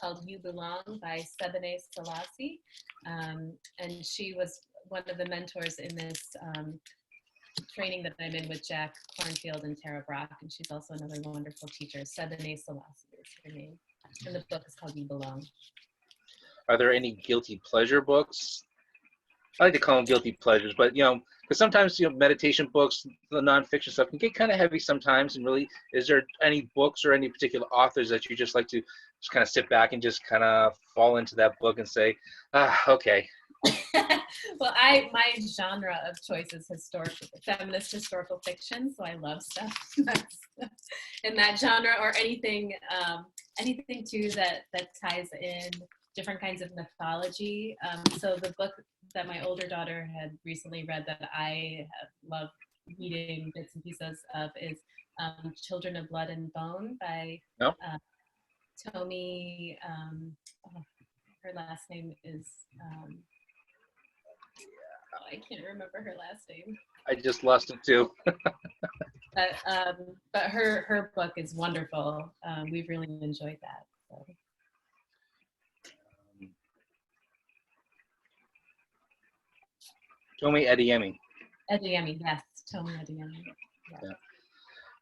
called You Belong by Sebene Selassie. And she was one of the mentors in this training that I'm in with Jack Cornfield and Tara Brock. And she's also another wonderful teacher. Sebene Selassie is her name. And the book is called You Belong. Are there any guilty pleasure books? I like to call them guilty pleasures, but because sometimes meditation books, the nonfiction stuff can get kind of heavy sometimes. And really, is there any books or any particular authors that you just like to just kind of sit back and just kind of fall into that book and say, okay? Well, my genre of choice is feminist historical fiction, so I love stuff in that genre, or anything too that ties in different kinds of mythology. So the book that my older daughter had recently read that I love reading bits and pieces of is Children of Blood and Bone by Tomi. Her last name is, I can't remember her last name. I just lost it too. But her book is wonderful. We've really enjoyed that. So. Tomi Adeyemi. Adeyemi, yes, Tomi Adeyemi. Yeah.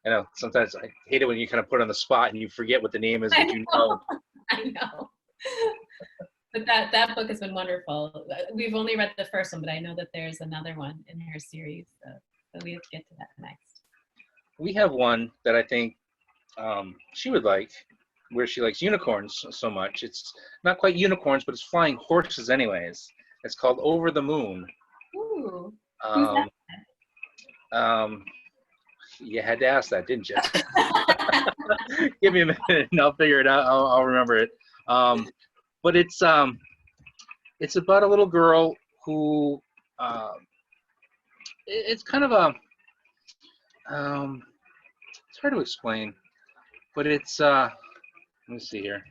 I know. Sometimes I hate it when you kind of put on the spot and you forget what the name is that you know. I know. But that book has been wonderful. We've only read the first one, but I know that there's another one in her series, so we have to get to that next. We have one that I think she would like, where she likes unicorns so much. It's not quite unicorns, but it's flying horses anyways. It's called Over the Moon. Ooh. Who's that? You had to ask that, didn't you? Give me a minute and I'll figure it out. I'll remember it. But it's about a little girl who it's kind of a it's hard to explain, but it's let me see here.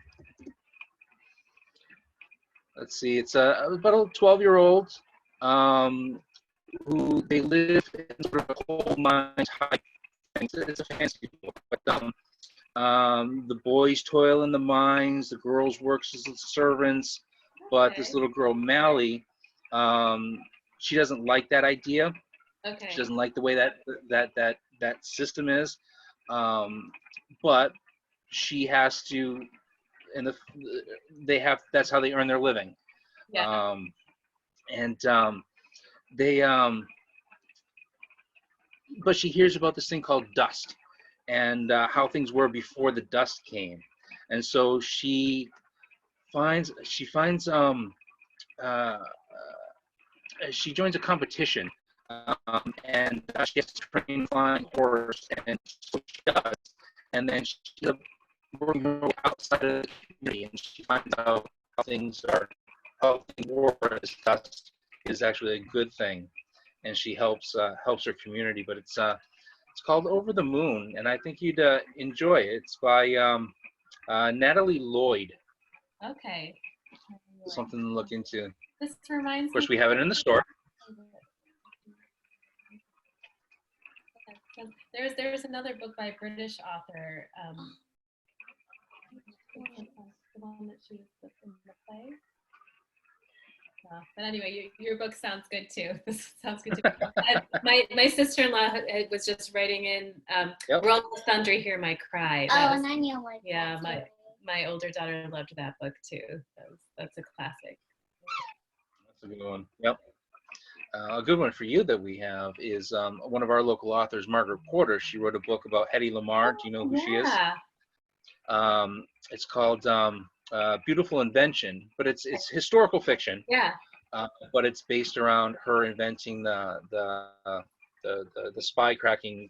Let's see. It's about a 12-year-old who they live in sort of a coal mine type. It's a fancy book, but the boys toil in the mines, the girls work as servants, but this little girl, Mally, she doesn't like that idea. Okay. She doesn't like the way that system is, but she has to, and that's how they earn their living. Yeah. But she hears about this thing called dust, and how things were before the dust came, and so she joins a competition, and she gets to train flying horse, and so she does, and then she ends up working her way outside of the community, and she finds out how things were as dust is actually a good thing, and she helps her community. But it's called Over the Moon, and I think you'd enjoy it. It's by Natalie Lloyd. Okay. Something to look into. This reminds me. Of course, we have it in the store. There's another book by a British author. The one that she was in the play. But anyway, your book sounds good too. This sounds good too. My sister-in-law was just writing in Roll the Thunder, Hear My Cry. And I know what. Yeah, my older daughter loved that book too. That's a classic. That's a good one. Yep. A good one for you that we have is one of our local authors, Margaret Porter. She wrote a book about Hedy Lamarr. Do you know who she is? It's called Beautiful Invention, but it's historical fiction. Yeah. But it's based around her inventing the spy cracking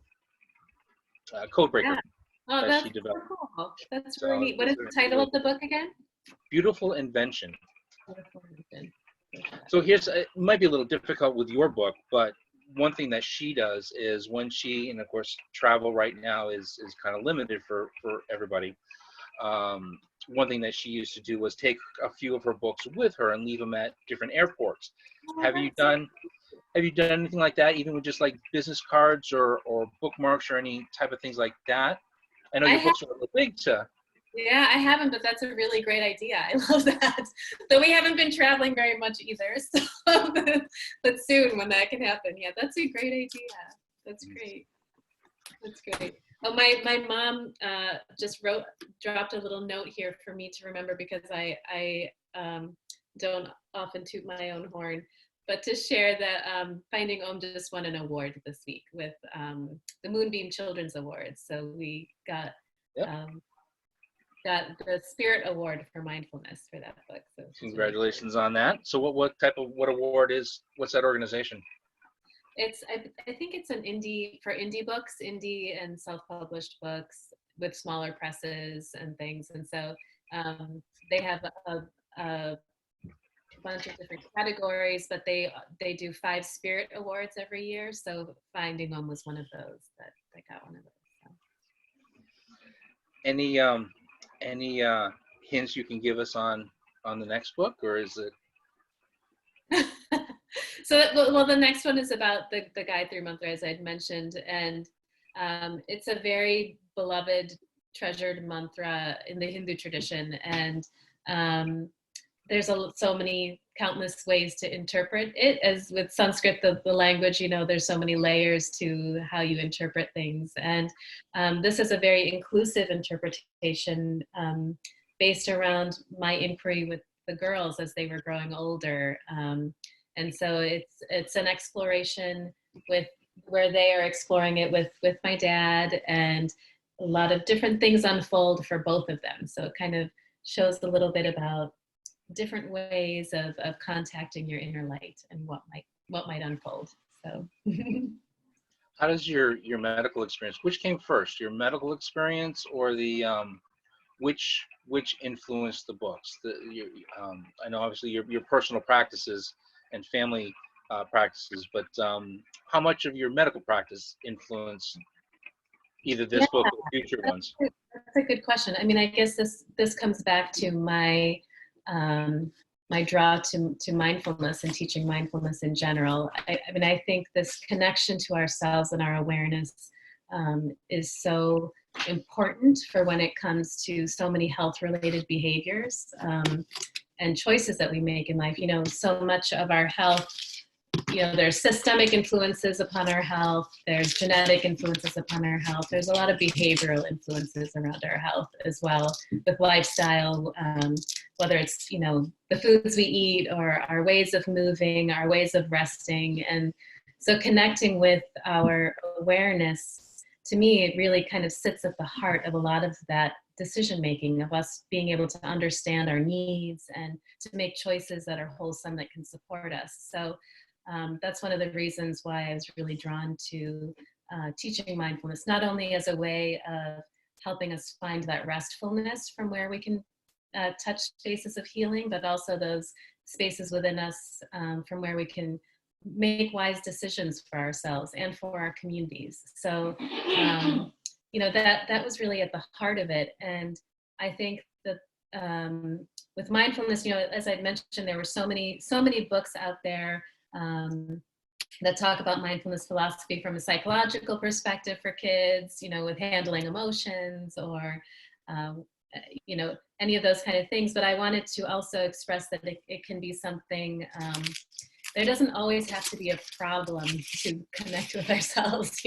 code breaker. Yeah. Oh, that that's she developed. so cool. That's really neat. What is the title of the book again? Beautiful Invention. Beautiful Invention. So it might be a little difficult with your book, but one thing that she does is when she, and of course travel right now is kind of limited for everybody. One thing that she used to do was take a few of her books with her and leave them at different airports. Oh, Have you done have you done anything like that, even with just like business cards or bookmarks or any type of things like that? I know your books are a little big to. Yeah, I haven't, but that's a really great idea. I love that. Though we haven't been traveling very much either, so but soon when that can happen. Yeah, that's a great idea. That's great. That's great. Oh, my mom just dropped a little note here for me to remember, because I don't often toot my own horn, but to share that Finding Om just won an award this week with the Moonbeam Children's Awards. So we got the Spirit Award for mindfulness for that book. So congratulations on that. So what award what's that organization? It's I think it's an indie books, indie and self-published books with smaller presses and things. And so they have a bunch of different categories, but they do 5 Spirit Awards every year. So Finding Om was one of those that got one of those. So. Any hints you can give us on the next book, or is it? So, well, the next one is about the Gayatri Mantra, as I'd mentioned, and it's a very beloved, treasured mantra in the Hindu tradition, and there's so many countless ways to interpret it. As with Sanskrit, the language, there's so many layers to how you interpret things, and this is a very inclusive interpretation based around my inquiry with the girls as they were growing older. And so it's an exploration with where they are exploring it with my dad, and a lot of different things unfold for both of them. So it kind of shows a little bit about different ways of contacting your inner light and what might unfold. So how does your medical experience, which came first, your medical experience or the which influenced the books? I know obviously your personal practices and family practices, but how much of your medical practice influenced either this book or future ones? That's a good question. I mean, I guess this comes back to my my draw to mindfulness and teaching mindfulness in general. I mean, I think this connection to ourselves and our awareness is so important for when it comes to so many health-related behaviors and choices that we make in life. So much of our health, there's systemic influences upon our health, there's genetic influences upon our health, there's a lot of behavioral influences around our health as well, with lifestyle, whether it's, the foods we eat or our ways of moving, our ways of resting. And so connecting with our awareness, to me, it really kind of sits at the heart of a lot of that decision making, of us being able to understand our needs and to make choices that are wholesome, that can support us. So that's one of the reasons why I was really drawn to teaching mindfulness, not only as a way of helping us find that restfulness from where we can touch spaces of healing, but also those spaces within us from where we can make wise decisions for ourselves and for our communities. So, that was really at the heart of it. And I think that with mindfulness, as I'd mentioned, there were so many books out there that talk about mindfulness philosophy from a psychological perspective for kids, with handling emotions or, any of those kind of things. But I wanted to also express that it can be something, there doesn't always have to be a problem to connect with ourselves.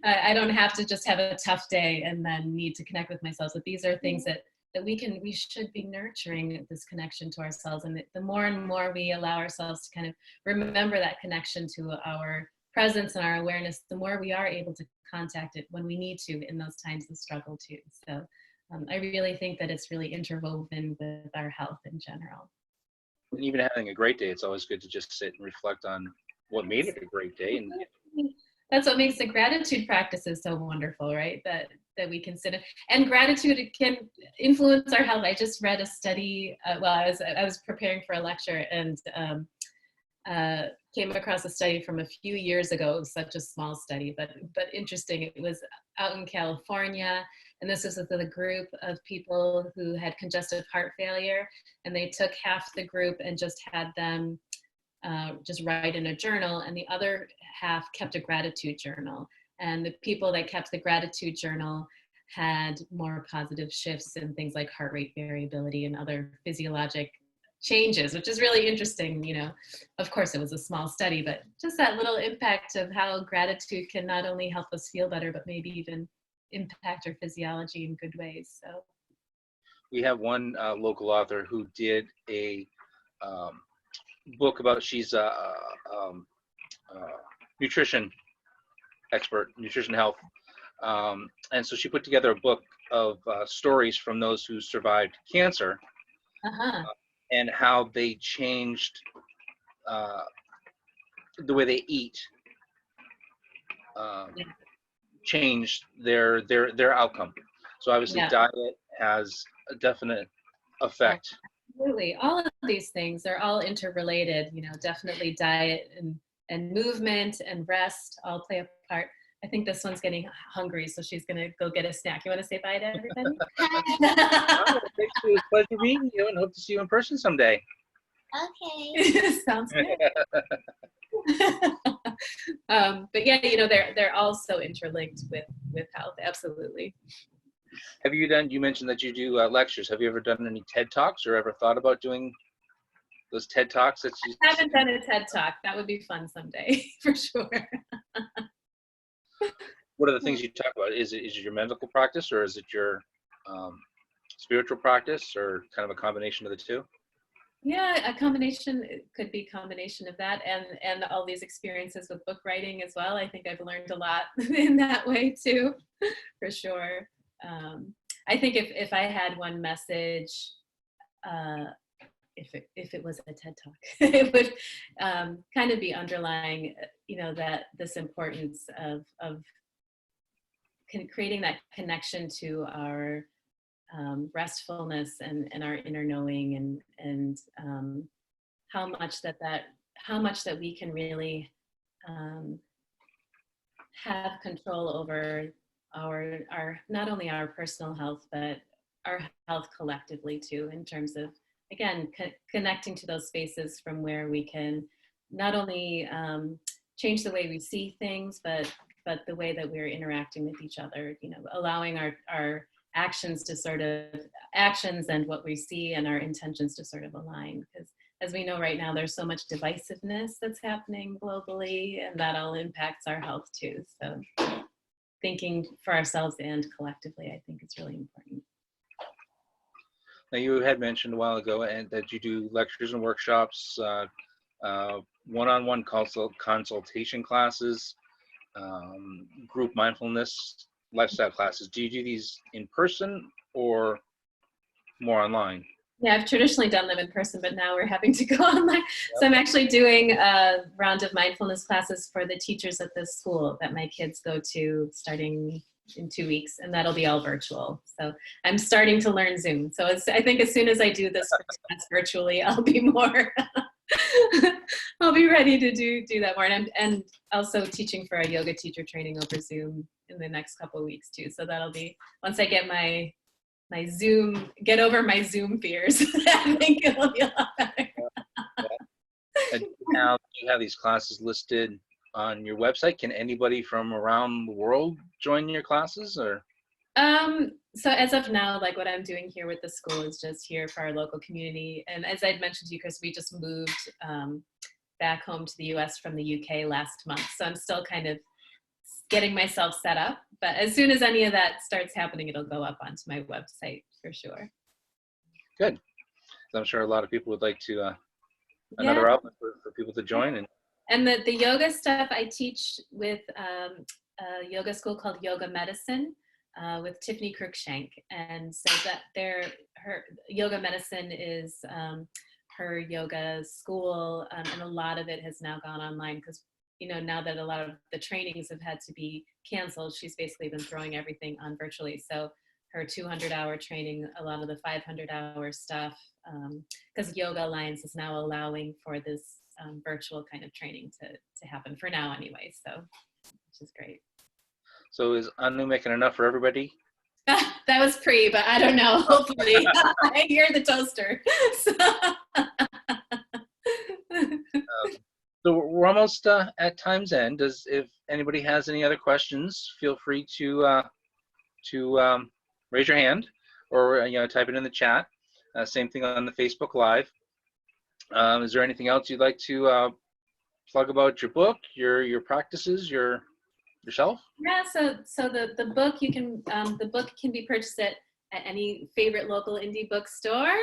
I don't have to just have a tough day and then need to connect with myself. But these are things that we should be nurturing, this connection to ourselves. And the more and more we allow ourselves to kind of remember that connection to our presence and our awareness, the more we are able to contact it when we need to in those times of struggle too. So I really think that it's really interwoven with our health in general. Even having a great day, it's always good to just sit and reflect on what made it a great day. And that's what makes the gratitude practices so wonderful, right? That we consider, and gratitude, it can influence our health. I just read a study. I was preparing for a lecture and came across a study from a few years ago. It was such a small study, but interesting. It was out in California, and this was with a group of people who had congestive heart failure, and they took half the group and just had them just write in a journal, and the other half kept a gratitude journal. And the people that kept the gratitude journal had more positive shifts in things like heart rate variability and other physiologic changes, which is really interesting. You know, of course it was a small study, but just that little impact of how gratitude can not only help us feel better, but maybe even impact our physiology in good ways. So we have one local author who did a book about, she's a nutrition expert, nutrition health. And so she put together a book of stories from those who survived cancer, and how they changed the way they eat, changed their outcome. So obviously diet has a definite effect. Absolutely. All of these things are all interrelated, you know, definitely diet and movement and rest all play a part. I think this one's getting hungry, so she's going to go get a snack. You want to say bye to everybody? Oh, it was a pleasure meeting you, and hope to see you in person someday. Okay. Sounds good. But yeah, you know, they're all so interlinked with health. Absolutely. Have you done, you mentioned that you do lectures. Have you ever done any TED Talks or ever thought about doing those TED Talks? I haven't done a TED Talk. That would be fun someday, for sure. What are the things you talk about? Is it your medical practice, or is it your spiritual practice, or kind of a combination of the two? Yeah, a combination. It could be a combination of that and all these experiences with book writing as well. I think I've learned a lot in that way too, for sure. I think if I had one message, if it was a TED Talk, it would kind of be underlying, you know, that this importance of creating that connection to our restfulness and our inner knowing, and how much that we can really have control over our not only our personal health, but our health collectively too, in terms of, again, connecting to those spaces from where we can not only change the way we see things, but the way that we're interacting with each other, you know, allowing our actions and what we see and our intentions to sort of align. Because as we know right now, there's so much divisiveness that's happening globally, and that all impacts our health too. So thinking for ourselves and collectively, I think is really important. Now, you had mentioned a while ago and that you do lectures and workshops, one-on-one consultation classes, group mindfulness, lifestyle classes. Do you do these in person or more online? Yeah, I've traditionally done them in person, but now we're having to go online. Yep. So I'm actually doing a round of mindfulness classes for the teachers at this school that my kids go to starting in 2 weeks, and that'll be all virtual. So I'm starting to learn Zoom. So I think as soon as I do this class virtually, I'll be more, I'll be ready to do that more. And also teaching for a yoga teacher training over Zoom in the next couple of weeks too. So that'll be, once I get get over my Zoom fears, I think it'll be a lot better. And now you have these classes listed on your website. Can anybody from around the world join your classes, or? So as of now, like what I'm doing here with the school is just here for our local community. And as I'd mentioned to you, Chris, we just moved back home to the US from the UK last month. So I'm still kind of getting myself set up, but as soon as any of that starts happening, it'll go up onto my website for sure. Good. So I'm sure a lot of people would like to, another outlet for people to join. And the yoga stuff I teach with a yoga school called Yoga Medicine with Tiffany Cruikshank. And so that her Yoga Medicine is her yoga school, and a lot of it has now gone online because, you know, now that a lot of the trainings have had to be canceled, she's basically been throwing everything on virtually. So her 200-hour training, a lot of the 500-hour stuff, because Yoga Alliance is now allowing for this virtual kind of training to happen for now anyway, so which is great. So is Anu making enough for everybody? That was pre, but I don't know, hopefully. I hear the toaster. So. So we're almost at time's end. If anybody has any other questions, feel free to raise your hand or type it in the chat. Same thing on the Facebook Live. Is there anything else you'd like to plug about your book, your practices, yourself? Yeah, so the book the book can be purchased at any favorite local indie bookstore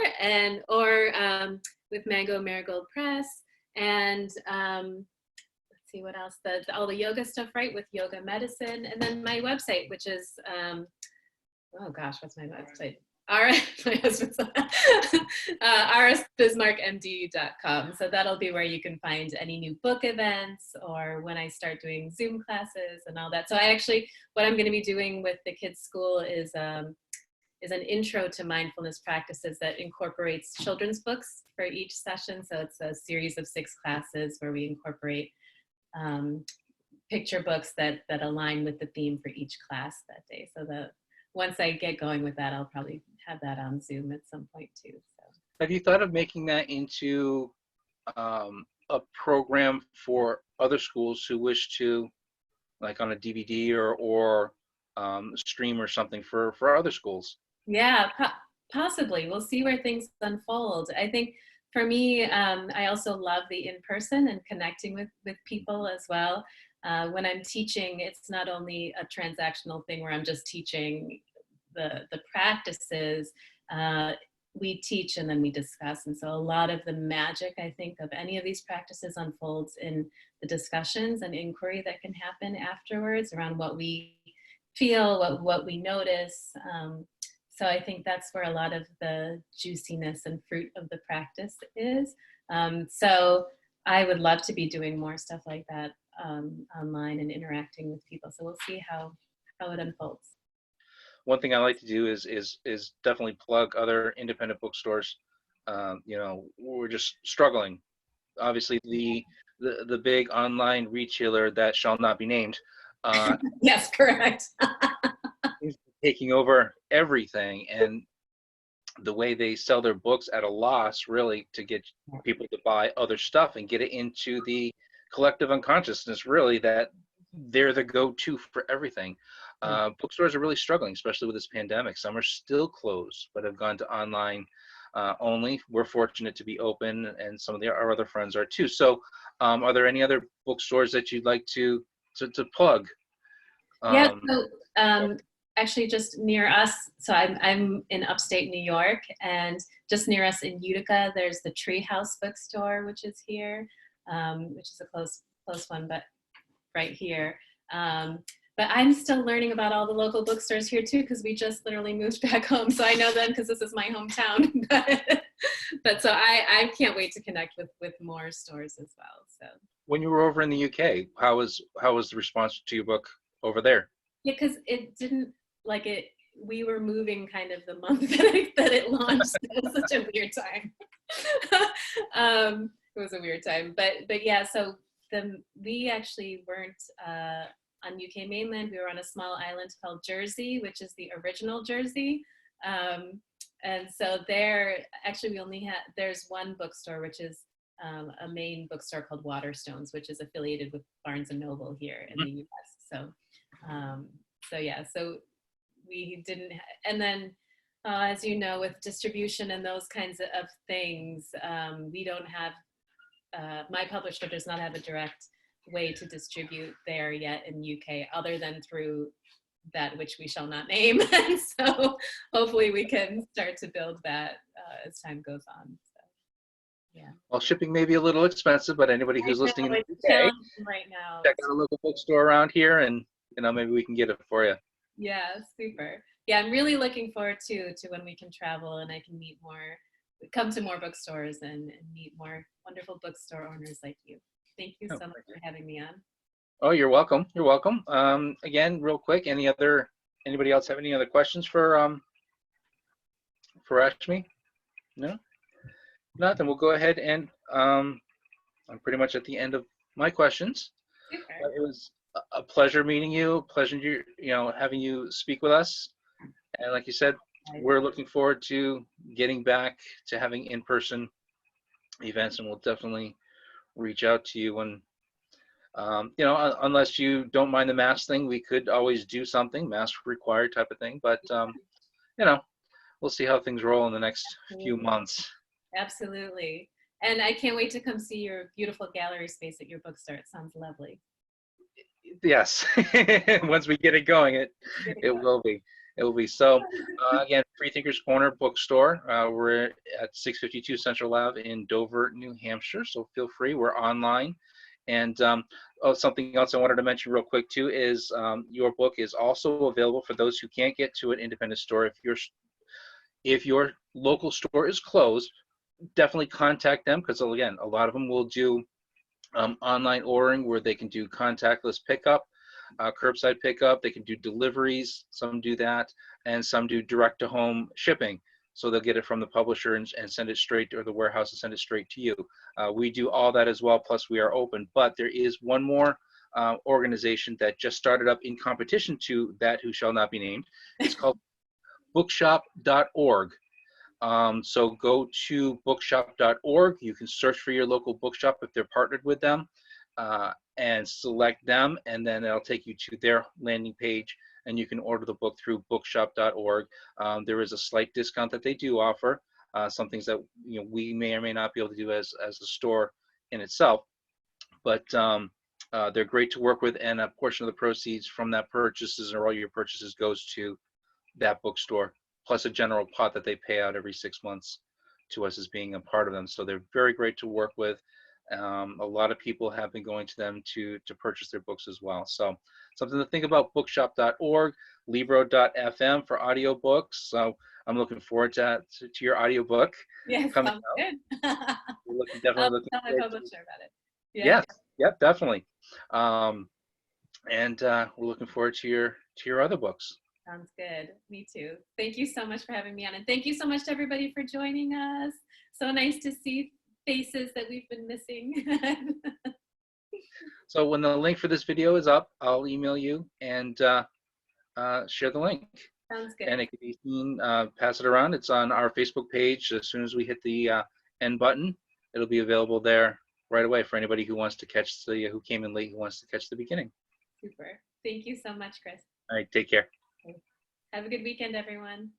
or with Mango Marigold Press, and let's see what else, all the yoga stuff, right, with Yoga Medicine, and then my website, which is oh gosh, what's my website? My husband's rsbismarkmd.com. So that'll be where you can find any new book events or when I start doing Zoom classes and all that. So what I'm going to be doing with the kids' school is an intro to mindfulness practices that incorporates children's books for each session. So it's a series of 6 classes where we incorporate picture books that align with the theme for each class that day. So once I get going with that, I'll probably have that on Zoom at some point too. So. Have you thought of making that into a program for other schools who wish to, like on a DVD or stream or something for other schools? Yeah, possibly. We'll see where things unfold. I think for me, I also love the in-person and connecting with people as well. When I'm teaching, it's not only a transactional thing where I'm just teaching the practices. We teach and then we discuss. And so a lot of the magic, I think, of any of these practices unfolds in the discussions and inquiry that can happen afterwards around what we feel, what we notice. So I think that's where a lot of the juiciness and fruit of the practice is. So I would love to be doing more stuff like that online and interacting with people. So we'll see how it unfolds. One thing I like to do is definitely plug other independent bookstores. We're just struggling. Obviously, the big online retailer that shall not be named. Yes, correct. Is taking over everything, and the way they sell their books at a loss, really, to get people to buy other stuff and get it into the collective unconsciousness, really, that they're the go-to for everything. Bookstores are really struggling, especially with this pandemic. Some are still closed, but have gone to online only. We're fortunate to be open, and some of our other friends are too. So are there any other bookstores that you'd like to plug? Yeah, so actually just near us, so I'm in upstate New York, and just near us in Utica, there's the Treehouse Bookstore, which is here, which is a close one, but right here. But I'm still learning about all the local bookstores here too, because we just literally moved back home. So I know them because this is my hometown. but so I can't wait to connect with more stores as well. So when you were over in the UK, how was the response to your book over there? Yeah, because it didn't we were moving kind of the month that it launched. It was such a weird time. It was a weird time, but yeah. So we actually weren't on UK mainland. We were on a small island called Jersey, which is the original Jersey. And so there's one bookstore, which is a main bookstore called Waterstones, which is affiliated with Barnes and Noble here in the US. So we didn't, and then as you know, with distribution and those kinds of things, we don't have, my publisher does not have a direct way to distribute there yet in UK, other than through that which we shall not name. And so hopefully we can start to build that as time goes on. So, yeah. Well, shipping may be a little expensive, but anybody who's listening in the UK, right now, check out a local bookstore around here, and maybe we can get it for you. Yeah, super. Yeah, I'm really looking forward to when we can travel and I can come to more bookstores and meet more wonderful bookstore owners like you. Thank you so much for having me on. Oh, you're welcome. You're welcome. Again, real quick, anybody else have any other questions for Rashmi? No? Not, then we'll go ahead and I'm pretty much at the end of my questions. Super. It was a pleasure meeting you, pleasure having you speak with us. And like you said, we're looking forward to getting back to having in-person events, and we'll definitely reach out to you. And you know, unless you don't mind the mask thing, we could always do something mask required type of thing. But you know, we'll see how things roll in the next few months. Absolutely. And I can't wait to come see your beautiful gallery space at your bookstore. It sounds lovely. Yes, once we get it going, it will be. It will be. So again, Freethinkers Corner Bookstore. We're at 652 Central Ave in Dover, New Hampshire. So feel free. We're online. And oh, something else I wanted to mention real quick too is your book is also available for those who can't get to an independent store. If your local store is closed, definitely contact them, because again, a lot of them will do online ordering where they can do contactless pickup, curbside pickup. They can do deliveries. Some do that, and some do direct to home shipping. So they'll get it from the publisher and send it straight, or the warehouse and send it straight to you. We do all that as well. Plus we are open, but there is one more organization that just started up in competition to that who shall not be named. It's called bookshop.org. So go to bookshop.org. You can search for your local bookshop if they're partnered with them, and select them, and then it'll take you to their landing page, and you can order the book through bookshop.org. There is a slight discount that they do offer, some things that we may or may not be able to do as a store in itself, but they're great to work with, and a portion of the proceeds from that purchases or all your purchases goes to that bookstore, plus a general pot that they pay out every 6 months to us as being a part of them. So they're very great to work with. A lot of people have been going to them to purchase their books as well. So something to think about, bookshop.org, libro.fm for audiobooks. So I'm looking forward to your audiobook. Yes, coming sounds out. good. Definitely I'll looking tell my forward publisher about it. Yeah. Yes, yep, definitely. And we're looking forward to your other books. Sounds good. Me too. Thank you so much for having me on. And thank you so much to everybody for joining us. So nice to see faces that we've been missing. So when the link for this video is up, I'll email you and share the link. Sounds good. And it can be seen, pass it around. It's on our Facebook page. As soon as we hit the end button, it'll be available there right away for anybody who wants to catch who came in late, who wants to catch the beginning. Super. Thank you so much, Chris. All right, take care. Have a good weekend, everyone.